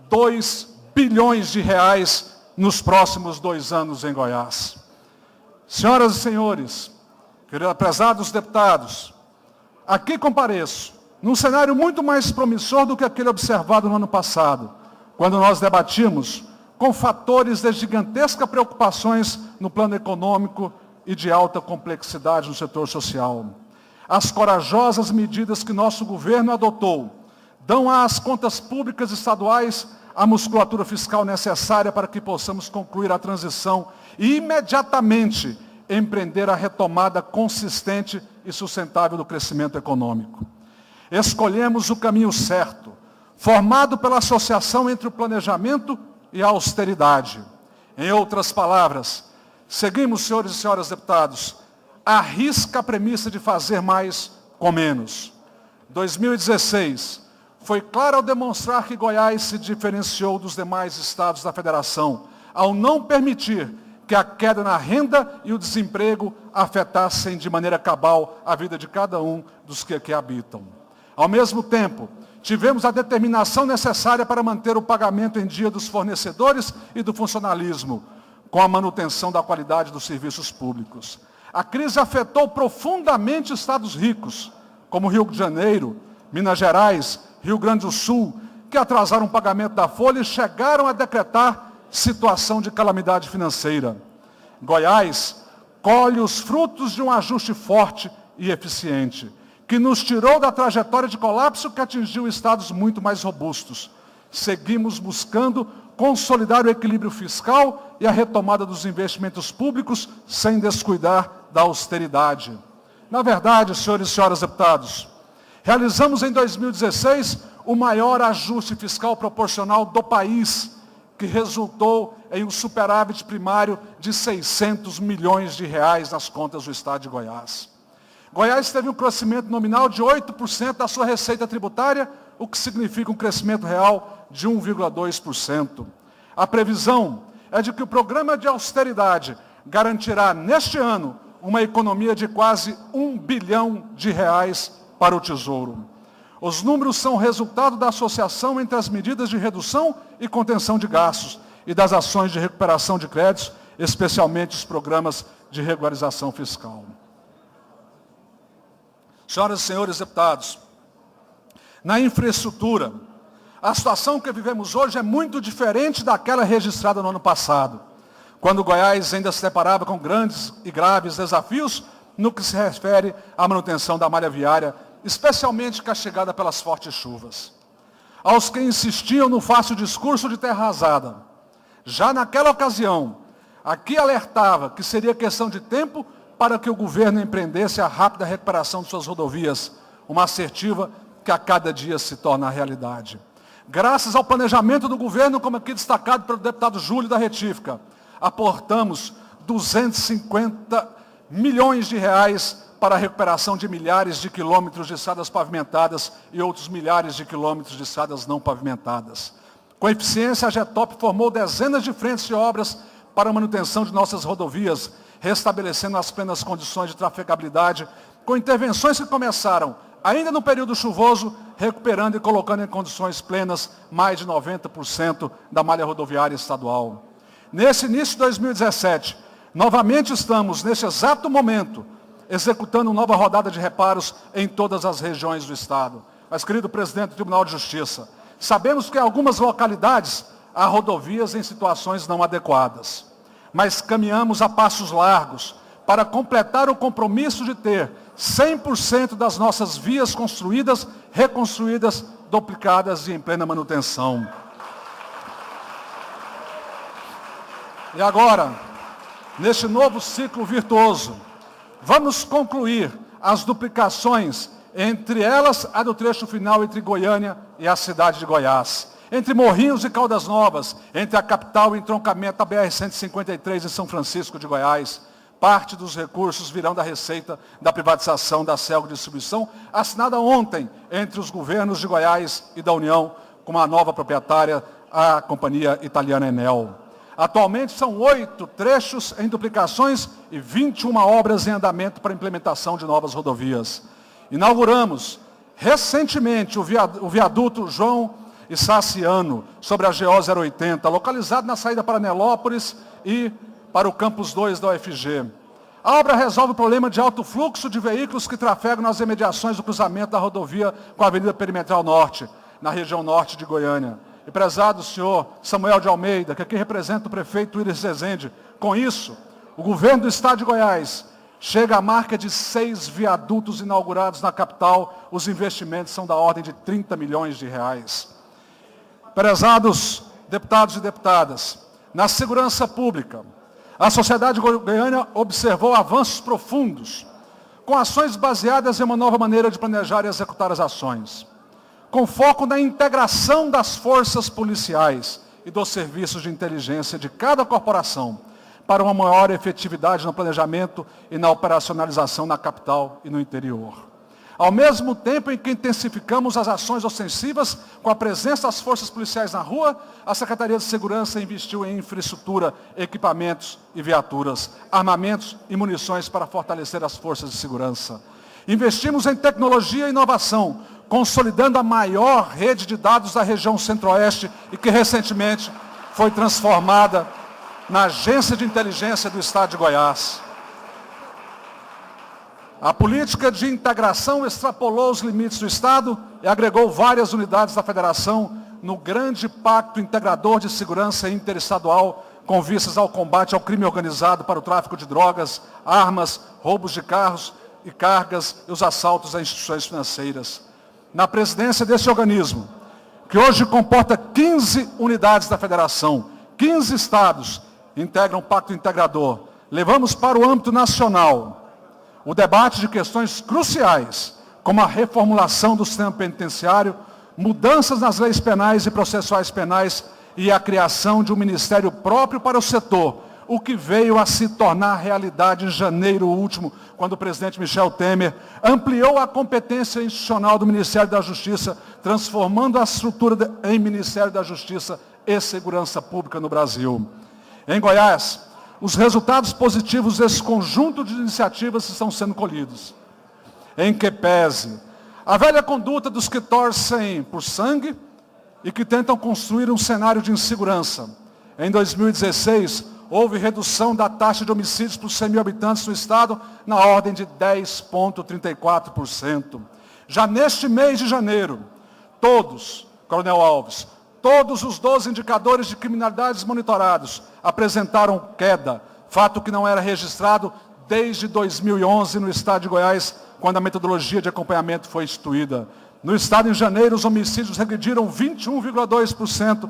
2 bilhões de reais nos próximos 2 anos em Goiás. Senhoras e senhores, prezados deputados, aqui compareço num cenário muito mais promissor do que aquele observado no ano passado, quando nós debatimos com fatores de gigantescas preocupações no plano econômico e de alta complexidade no setor social. As corajosas medidas que nosso governo adotou dão às contas públicas estaduais a musculatura fiscal necessária para que possamos concluir a transição e imediatamente empreender a retomada consistente e sustentável do crescimento econômico. Escolhemos o caminho certo, formado pela associação entre o planejamento e a austeridade. Em outras palavras, seguimos, senhores e senhoras deputados, à risca a premissa de fazer mais com menos. 2016 foi claro ao demonstrar que Goiás se diferenciou dos demais estados da federação, ao não permitir que a queda na renda e o desemprego afetassem de maneira cabal a vida de cada um dos que aqui habitam. Ao mesmo tempo, tivemos a determinação necessária para manter o pagamento em dia dos fornecedores e do funcionalismo, com a manutenção da qualidade dos serviços públicos. A crise afetou profundamente estados ricos, como Rio de Janeiro, Minas Gerais, Rio Grande do Sul, que atrasaram o pagamento da folha e chegaram a decretar situação de calamidade financeira. Goiás colhe os frutos de um ajuste forte e eficiente, que nos tirou da trajetória de colapso que atingiu estados muito mais robustos. Seguimos buscando consolidar o equilíbrio fiscal e a retomada dos investimentos públicos sem descuidar da austeridade. Na verdade, senhores e senhoras deputados, realizamos em 2016 o maior ajuste fiscal proporcional do país, que resultou em um superávit primário de 600 milhões de reais nas contas do Estado de Goiás. Goiás teve um crescimento nominal de 8% da sua receita tributária, o que significa um crescimento real de 1,2%. A previsão é de que o programa de austeridade garantirá neste ano uma economia de quase 1 bilhão de reais para o Tesouro. Os números são resultado da associação entre as medidas de redução e contenção de gastos e das ações de recuperação de créditos, especialmente os programas de regularização fiscal. Senhoras e senhores deputados, na infraestrutura, a situação que vivemos hoje é muito diferente daquela registrada no ano passado, quando Goiás ainda se deparava com grandes e graves desafios no que se refere à manutenção da malha viária, especialmente castigada pelas fortes chuvas. Aos que insistiam no fácil discurso de terra arrasada, já naquela ocasião, aqui alertava que seria questão de tempo para que o governo empreendesse a rápida recuperação de suas rodovias, uma assertiva que a cada dia se torna realidade. Graças ao planejamento do governo, como aqui destacado pelo deputado Júlio da Retífica, aportamos 250 milhões de reais para a recuperação de milhares de quilômetros de estradas pavimentadas e outros milhares de quilômetros de estradas não pavimentadas. Com eficiência, a GETOP formou dezenas de frentes de obras para a manutenção de nossas rodovias, restabelecendo as plenas condições de trafegabilidade, com intervenções que começaram ainda no período chuvoso, recuperando e colocando em condições plenas mais de 90% da malha rodoviária estadual. Nesse início de 2017, novamente estamos, neste exato momento, executando nova rodada de reparos em todas as regiões do Estado. Mas, querido presidente do Tribunal de Justiça, sabemos que em algumas localidades há rodovias em situações não adequadas. Mas caminhamos a passos largos para completar o compromisso de ter 100% das nossas vias construídas, reconstruídas, duplicadas e em plena manutenção. E agora, neste novo ciclo virtuoso, vamos concluir as duplicações, entre elas a do trecho final entre Goiânia e a cidade de Goiás, entre Morrinhos e Caldas Novas, entre a capital e entroncamento da BR-153 em São Francisco de Goiás. Parte dos recursos virão da receita da privatização da Celg Distribuição, assinada ontem entre os governos de Goiás e da União, com a nova proprietária, a companhia italiana Enel. Atualmente são 8 trechos em duplicações e 21 obras em andamento para implementação de novas rodovias. Inauguramos recentemente o viaduto João Issaciano, sobre a GO 080, localizado na saída para Nelópolis e para o Campus 2 da UFG. A obra resolve o problema de alto fluxo de veículos que trafegam nas imediações do cruzamento da rodovia com a Avenida Perimetral Norte, na região norte de Goiânia. E prezado senhor Samuel de Almeida, que aqui representa o prefeito Iris Rezende, com isso, o governo do Estado de Goiás chega à marca de 6 viadutos inaugurados na capital. Os investimentos são da ordem de 30 milhões de reais. Prezados deputados e deputadas, na segurança pública, a sociedade goiana observou avanços profundos, com ações baseadas em uma nova maneira de planejar e executar as ações, com foco na integração das forças policiais e dos serviços de inteligência de cada corporação, para uma maior efetividade no planejamento e na operacionalização na capital e no interior. Ao mesmo tempo em que intensificamos as ações ostensivas com a presença das forças policiais na rua, a Secretaria de Segurança investiu em infraestrutura, equipamentos e viaturas, armamentos e munições para fortalecer as forças de segurança. Investimos em tecnologia e inovação, consolidando a maior rede de dados da região Centro-Oeste e que recentemente foi transformada na Agência de Inteligência do Estado de Goiás. A política de integração extrapolou os limites do Estado e agregou várias unidades da Federação no grande pacto integrador de segurança interestadual com vistas ao combate ao crime organizado para o tráfico de drogas, armas, roubos de carros e cargas e os assaltos a instituições financeiras. Na presidência desse organismo, que hoje comporta 15 unidades da Federação, 15 estados integram o pacto integrador, levamos para o âmbito nacional o debate de questões cruciais, como a reformulação do sistema penitenciário, mudanças nas leis penais e processuais penais e a criação de um ministério próprio para o setor, o que veio a se tornar realidade em janeiro último, quando o presidente Michel Temer ampliou a competência institucional do Ministério da Justiça, transformando a estrutura em Ministério da Justiça e Segurança Pública no Brasil. Em Goiás, os resultados positivos desse conjunto de iniciativas estão sendo colhidos. Em que pese a velha conduta dos que torcem por sangue e que tentam construir um cenário de insegurança. Em 2016, houve redução da taxa de homicídios por 100 mil habitantes no estado na ordem de 10,34%. Já neste mês de janeiro, todos, Coronel Alves, todos os 12 indicadores de criminalidades monitorados apresentaram queda, fato que não era registrado desde 2011 no estado de Goiás, quando a metodologia de acompanhamento foi instituída. No estado, em janeiro, os homicídios regrediram 21,2%,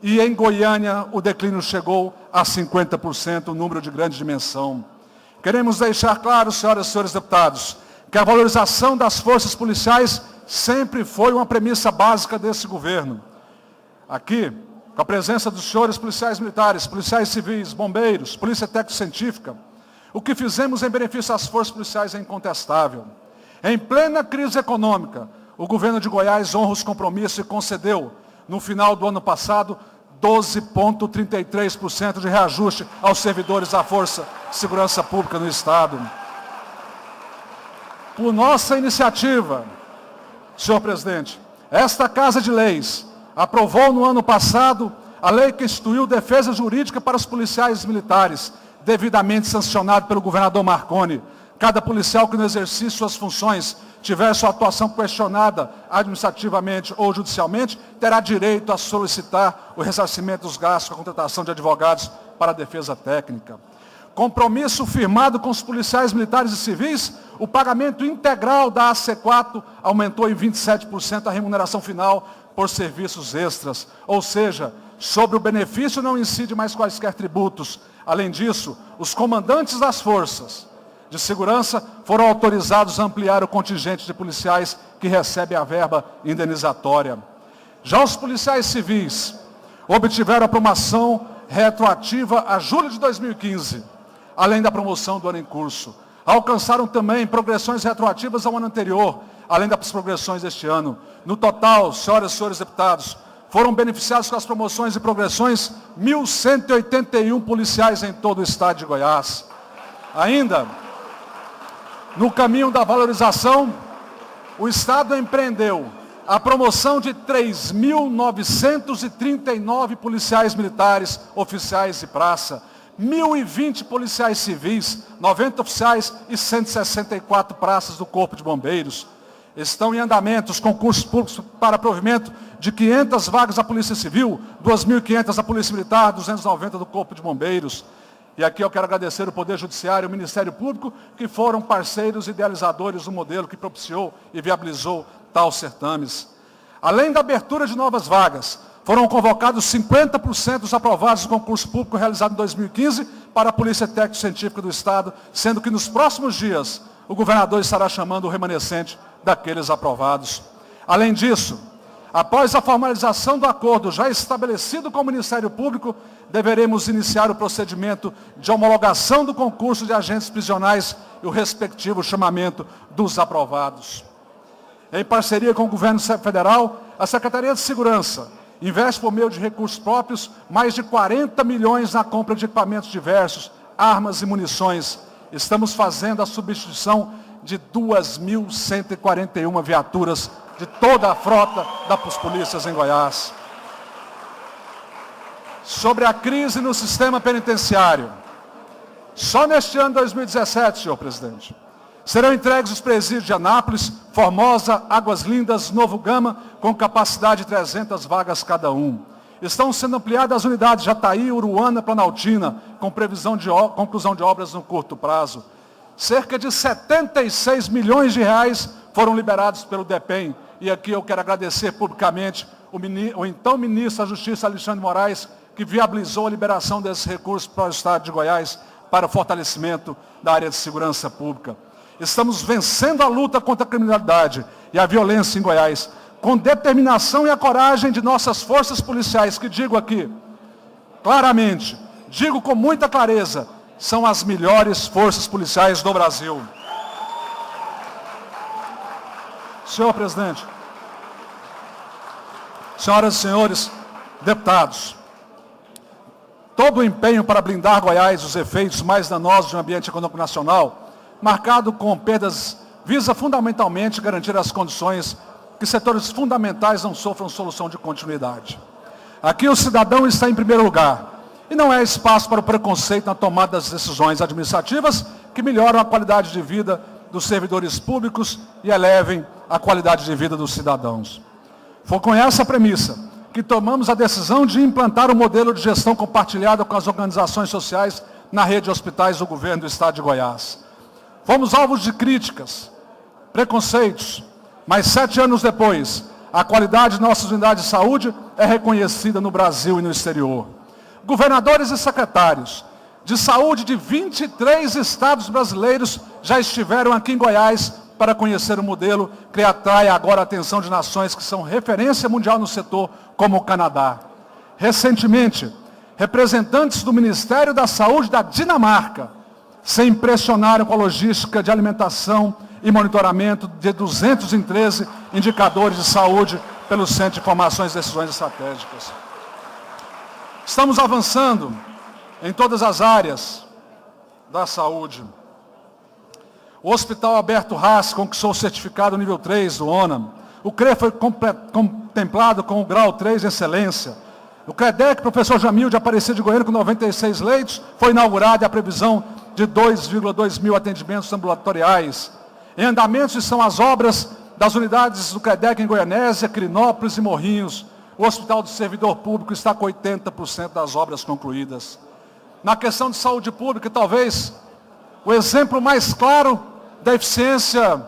e em Goiânia o declínio chegou a 50%, um número de grande dimensão. Queremos deixar claro, senhoras e senhores deputados, que a valorização das forças policiais sempre foi uma premissa básica desse governo. Aqui, com a presença dos senhores policiais militares, policiais civis, bombeiros, polícia técnico-científica, o que fizemos em benefício às forças policiais é incontestável. Em plena crise econômica, o governo de Goiás honra os compromissos e concedeu, no final do ano passado, 12,33% de reajuste aos servidores da Força de Segurança Pública no Estado. Por nossa iniciativa, senhor presidente, esta Casa de Leis aprovou no ano passado a lei que instituiu defesa jurídica para os policiais militares, devidamente sancionado pelo governador Marconi. Cada policial que no exercício suas funções tiver sua atuação questionada administrativamente ou judicialmente, terá direito a solicitar o ressarcimento dos gastos com a contratação de advogados para a defesa técnica. Compromisso firmado com os policiais militares e civis, o pagamento integral da AC4 aumentou em 27% a remuneração final por serviços extras, ou seja, sobre o benefício não incide mais quaisquer tributos. Além disso, os comandantes das forças de segurança foram autorizados a ampliar o contingente de policiais que recebem a verba indenizatória. Já os policiais civis obtiveram a promoção retroativa a julho de 2015, além da promoção do ano em curso. Alcançaram também progressões retroativas ao ano anterior, além das progressões deste ano. No total, senhoras e senhores deputados, foram beneficiados com as promoções e progressões 1.181 policiais em todo o estado de Goiás. Ainda, no caminho da valorização, o Estado empreendeu a promoção de 3.939 policiais militares, oficiais de praça, 1.020 policiais civis, 90 oficiais e 164 praças do Corpo de Bombeiros. Estão em andamento os concursos públicos para provimento de 500 vagas da Polícia Civil, 2.500 da Polícia Militar, 290 do Corpo de Bombeiros. E aqui eu quero agradecer o Poder Judiciário e o Ministério Público, que foram parceiros e idealizadores do modelo que propiciou e viabilizou tais certames. Além da abertura de novas vagas, foram convocados 50% dos aprovados do concurso público realizado em 2015 para a Polícia Técnico-Científica do Estado, sendo que nos próximos dias o governador estará chamando o remanescente daqueles aprovados. Além disso, após a formalização do acordo já estabelecido com o Ministério Público, deveremos iniciar o procedimento de homologação do concurso de agentes prisionais e o respectivo chamamento dos aprovados. Em parceria com o governo federal, a Secretaria de Segurança investe por meio de recursos próprios mais de 40 milhões na compra de equipamentos diversos, armas e munições. Estamos fazendo a substituição de 2.141 viaturas de toda a frota das polícias em Goiás. Sobre a crise no sistema penitenciário, só neste ano de 2017, senhor presidente, serão entregues os presídios de Anápolis, Formosa, Águas Lindas, Novo Gama, com capacidade de 300 vagas cada um. Estão sendo ampliadas as unidades de Jataí, Uruana, Planaltina, com previsão de conclusão de obras no curto prazo. Cerca de 76 milhões de reais foram liberados pelo DEPEN. E aqui eu quero agradecer publicamente o então ministro da Justiça, Alexandre de Moraes, que viabilizou a liberação desses recursos para o Estado de Goiás, para o fortalecimento da área de segurança pública. Estamos vencendo a luta contra a criminalidade e a violência em Goiás, com determinação e a coragem de nossas forças policiais, que digo aqui, claramente, digo com muita clareza, são as melhores forças policiais do Brasil. Senhor presidente, senhoras e senhores deputados, todo o empenho para blindar Goiás dos efeitos mais danosos do ambiente econômico nacional, marcado com perdas, visa fundamentalmente garantir as condições que setores fundamentais não sofram solução de continuidade. Aqui o cidadão está em primeiro lugar, e não é espaço para o preconceito na tomada das decisões administrativas que melhoram a qualidade de vida dos servidores públicos e elevem a qualidade de vida dos cidadãos. Foi com essa premissa que tomamos a decisão de implantar um modelo de gestão compartilhada com as organizações sociais na rede de hospitais do governo do estado de Goiás. Fomos alvos de críticas, preconceitos, mas 7 anos depois, a qualidade de nossas unidades de saúde é reconhecida no Brasil e no exterior. Governadores e secretários de saúde de 23 estados brasileiros já estiveram aqui em Goiás para conhecer o modelo que atrai agora a atenção de nações que são referência mundial no setor, como o Canadá. Recentemente, representantes do Ministério da Saúde da Dinamarca se impressionaram com a logística de alimentação e monitoramento de 213 indicadores de saúde pelo Centro de Informações e Decisões Estratégicas. Estamos avançando em todas as áreas da saúde. O Hospital Alberto Haas conquistou o certificado nível 3 do ONA. O CRE foi contemplado com o grau 3 de excelência. O CREDEC, professor Jamil de Aparecida de Goiânia, com 96 leitos, foi inaugurado e a previsão de 2,2 mil atendimentos ambulatoriais. Em andamento estão as obras das unidades do CREDEC em Goianésia, Quirinópolis e Morrinhos. O Hospital do Servidor Público está com 80% das obras concluídas. Na questão de saúde pública, talvez o exemplo mais claro da eficiência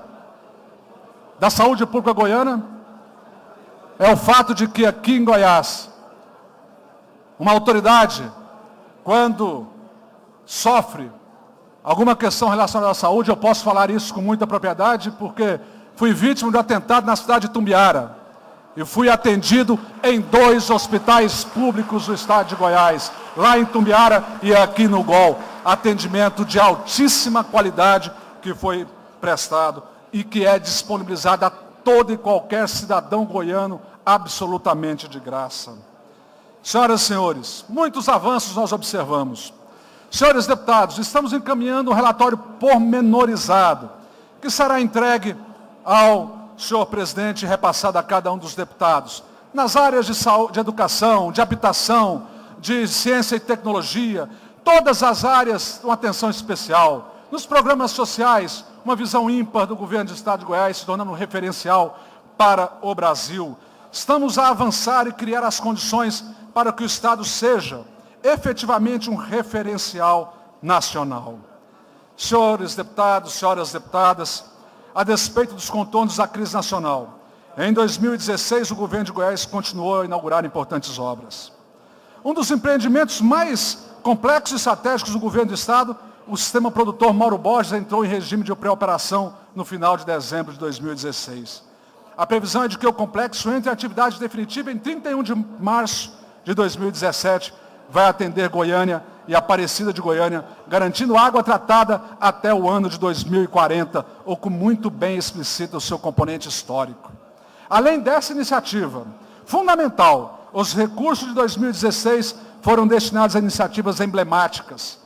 da saúde pública goiana é o fato de que aqui em Goiás, uma autoridade, quando sofre alguma questão relacionada à saúde, eu posso falar isso com muita propriedade, porque fui vítima de um atentado na cidade de Itumbiara. E fui atendido em 2 hospitais públicos do estado de Goiás, lá em Itumbiara e aqui no GOL. Atendimento de altíssima qualidade que foi prestado e que é disponibilizado a todo e qualquer cidadão goiano, absolutamente de graça. Senhoras e senhores, muitos avanços nós observamos. Senhores deputados, estamos encaminhando um relatório pormenorizado, que será entregue ao senhor presidente e repassado a cada um dos deputados, nas áreas de saúde, de educação, de habitação, de ciência e tecnologia, todas as áreas, uma atenção especial. Nos programas sociais, uma visão ímpar do governo do estado de Goiás, se tornando um referencial para o Brasil. Estamos a avançar e criar as condições para que o estado seja efetivamente um referencial nacional. Senhores deputados, senhoras deputadas, a despeito dos contornos da crise nacional, em 2016 o governo de Goiás continuou a inaugurar importantes obras. Um dos empreendimentos mais complexos e estratégicos do governo do estado, o sistema produtor Mauro Borges entrou em regime de pré-operação no final de dezembro de 2016. A previsão é de que o complexo entre em atividade definitiva em 31 de março de 2017, vai atender Goiânia e Aparecida de Goiânia, garantindo água tratada até o ano de 2040, o que muito bem explicita o seu componente histórico. Além dessa iniciativa fundamental, os recursos de 2016 foram destinados a iniciativas emblemáticas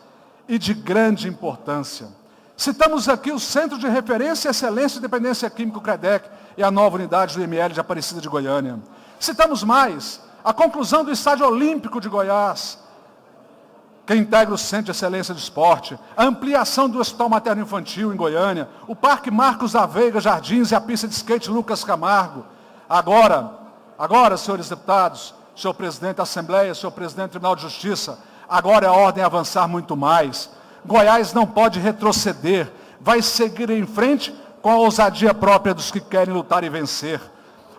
e de grande importância. Citamos aqui o Centro de Referência e Excelência e Dependência Química, o CREDEC, e a nova unidade do IML de Aparecida de Goiânia. Citamos mais a conclusão do Estádio Olímpico de Goiás, que integra o Centro de Excelência de Esporte, a ampliação do Hospital Materno Infantil em Goiânia, o Parque Marcos da Veiga Jardins e a pista de skate Lucas Camargo. Agora, senhores deputados, senhor presidente da Assembleia, senhor presidente do Tribunal de Justiça, agora é a ordem avançar muito mais. Goiás não pode retroceder, vai seguir em frente com a ousadia própria dos que querem lutar e vencer.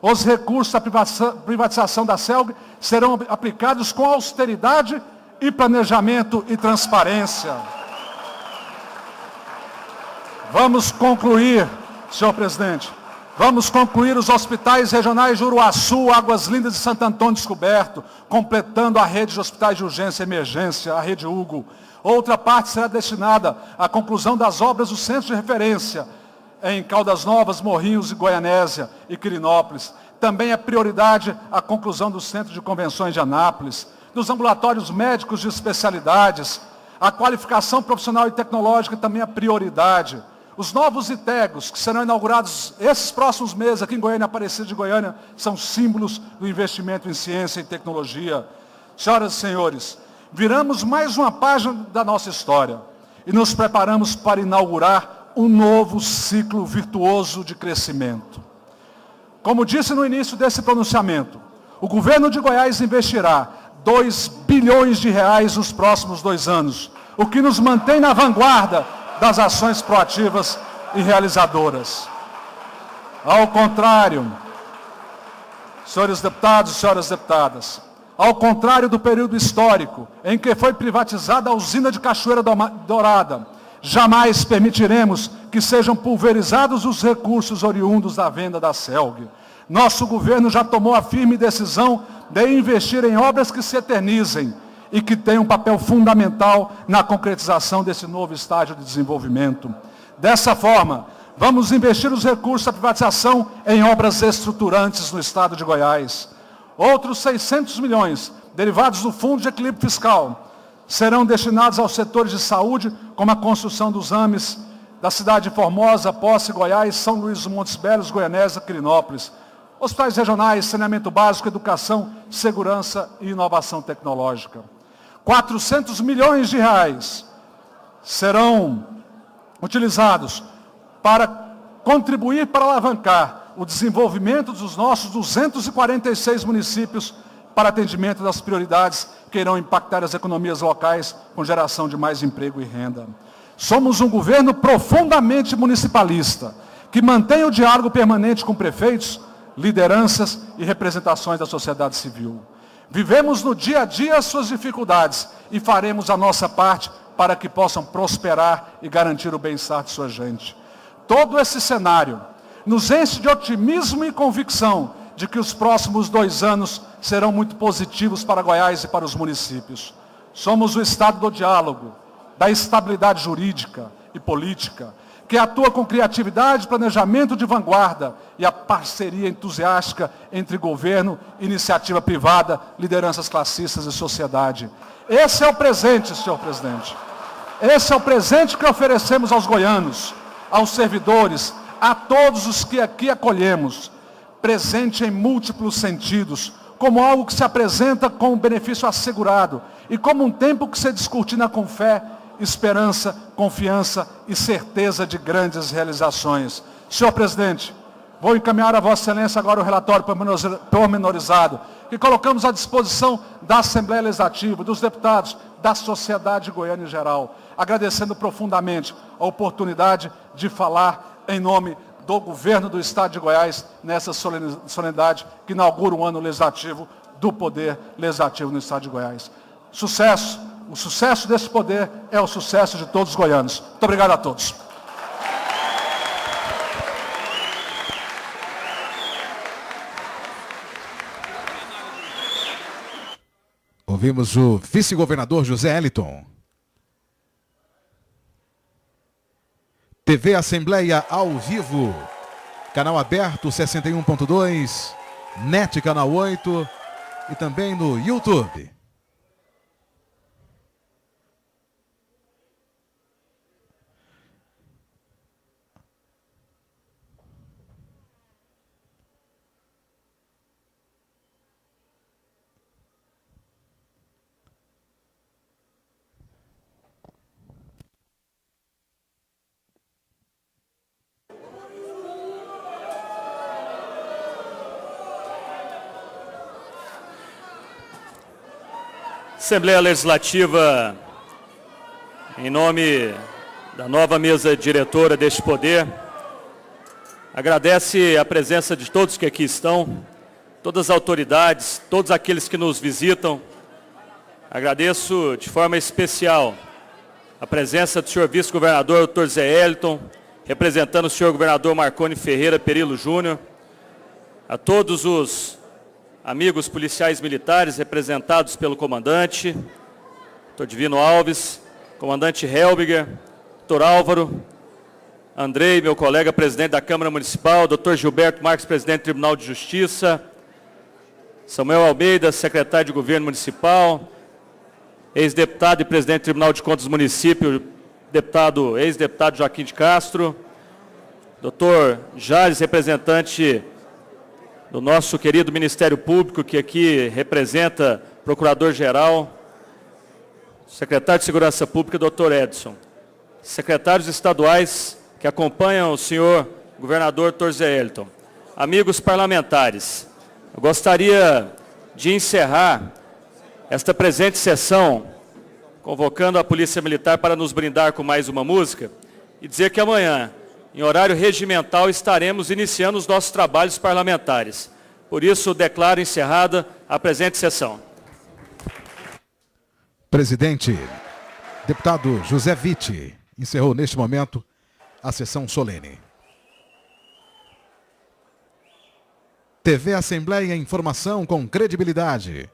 Os recursos da privatização da CELG serão aplicados com austeridade e planejamento e transparência. Vamos concluir, senhor presidente, Vamos concluir os hospitais regionais de Uruaçu, Águas Lindas e Santo Antônio Descoberto, completando a rede de hospitais de urgência e emergência, a rede Hugo. Outra parte será destinada à conclusão das obras do centro de referência em Caldas Novas, Morrinhos e Goianésia e Quirinópolis. Também é prioridade a conclusão do centro de convenções de Anápolis, dos ambulatórios médicos de especialidades. A qualificação profissional e tecnológica também é prioridade. Os novos ITEGOS, que serão inaugurados esses próximos meses aqui em Goiânia, Aparecida de Goiânia, são símbolos do investimento em ciência e tecnologia. Senhoras e senhores, viramos mais uma página da nossa história e nos preparamos para inaugurar um novo ciclo virtuoso de crescimento. Como disse no início desse pronunciamento, o governo de Goiás investirá 2 bilhões de reais nos próximos 2 anos, o que nos mantém na vanguarda das ações proativas e realizadoras. Ao contrário, senhores deputados e senhoras deputadas, ao contrário do período histórico em que foi privatizada a usina de Cachoeira Dourada, jamais permitiremos que sejam pulverizados os recursos oriundos da venda da CELG. Nosso governo já tomou a firme decisão de investir em obras que se eternizem e que tenham um papel fundamental na concretização desse novo estágio de desenvolvimento. Dessa forma, vamos investir os recursos da privatização em obras estruturantes no estado de Goiás. Outros 600 milhões, derivados do Fundo de Equilíbrio Fiscal, serão destinados aos setores de saúde, como a construção dos AMES da cidade de Formosa, Posse, Goiás, São Luís dos Montes Belos, Goianésia, Quirinópolis. Hospitais regionais, saneamento básico, educação, segurança e inovação tecnológica. 400 milhões de reais serão utilizados para contribuir para alavancar o desenvolvimento dos nossos 246 municípios para atendimento das prioridades que irão impactar as economias locais com geração de mais emprego e renda. Somos um governo profundamente municipalista, que mantém o diálogo permanente com prefeitos, lideranças e representações da sociedade civil. Vivemos no dia a dia as suas dificuldades e faremos a nossa parte para que possam prosperar e garantir o bem-estar de sua gente. Todo esse cenário nos enche de otimismo e convicção de que os próximos 2 anos serão muito positivos para Goiás e para os municípios. Somos o estado do diálogo, da estabilidade jurídica e política, que atua com criatividade, planejamento de vanguarda e a parceria entusiástica entre governo, iniciativa privada, lideranças classistas e sociedade. Esse é o presente, senhor presidente. Esse é o presente que oferecemos aos goianos, aos servidores, a todos os que aqui acolhemos. Presente em múltiplos sentidos, como algo que se apresenta com um benefício assegurado e como um tempo que se descortina com fé, esperança, confiança e certeza de grandes realizações. Senhor presidente, vou encaminhar a Vossa Excelência agora o relatório pormenorizado, que colocamos à disposição da Assembleia Legislativa, dos deputados, da sociedade goiana em geral, agradecendo profundamente a oportunidade de falar em nome do governo do estado de Goiás, nessa solenidade que inaugura o ano legislativo do Poder Legislativo no estado de Goiás. Sucesso! O sucesso desse poder é o sucesso de todos os goianos. Muito obrigado a todos. Ouvimos o vice-governador José Eliton. TV Assembleia ao vivo. Canal aberto 61.2, NET Canal 8 e também no YouTube. Assembleia Legislativa, em nome da nova mesa diretora deste poder, agradece a presença de todos que aqui estão, todas as autoridades, todos aqueles que nos visitam. Agradeço de forma especial a presença do senhor vice-governador, Dr. Zé Eliton, representando o senhor governador Marconi Ferreira Perillo Júnior, a todos os amigos policiais militares representados pelo comandante, Dr. Divino Alves, comandante Helbiger, Dr. Álvaro, Andrei, meu colega presidente da Câmara Municipal, Dr. Gilberto Marques, presidente do Tribunal de Justiça, Samuel Almeida, secretário de Governo Municipal, ex-deputado e presidente do Tribunal de Contas do Município, ex-deputado Joaquim de Castro, Dr. Jales, representante do nosso querido Ministério Público, que aqui representa o Procurador-Geral, secretário de Segurança Pública, Dr. Edson, secretários estaduais que acompanham o senhor governador Dr. Zé Elton, amigos parlamentares, eu gostaria de encerrar esta presente sessão convocando a Polícia Militar para nos brindar com mais uma música e dizer que amanhã, em horário regimental, estaremos iniciando os nossos trabalhos parlamentares. Por isso, declaro encerrada a presente sessão. Presidente, deputado José Witt, encerrou neste momento a sessão solene. TV Assembleia, informação com credibilidade.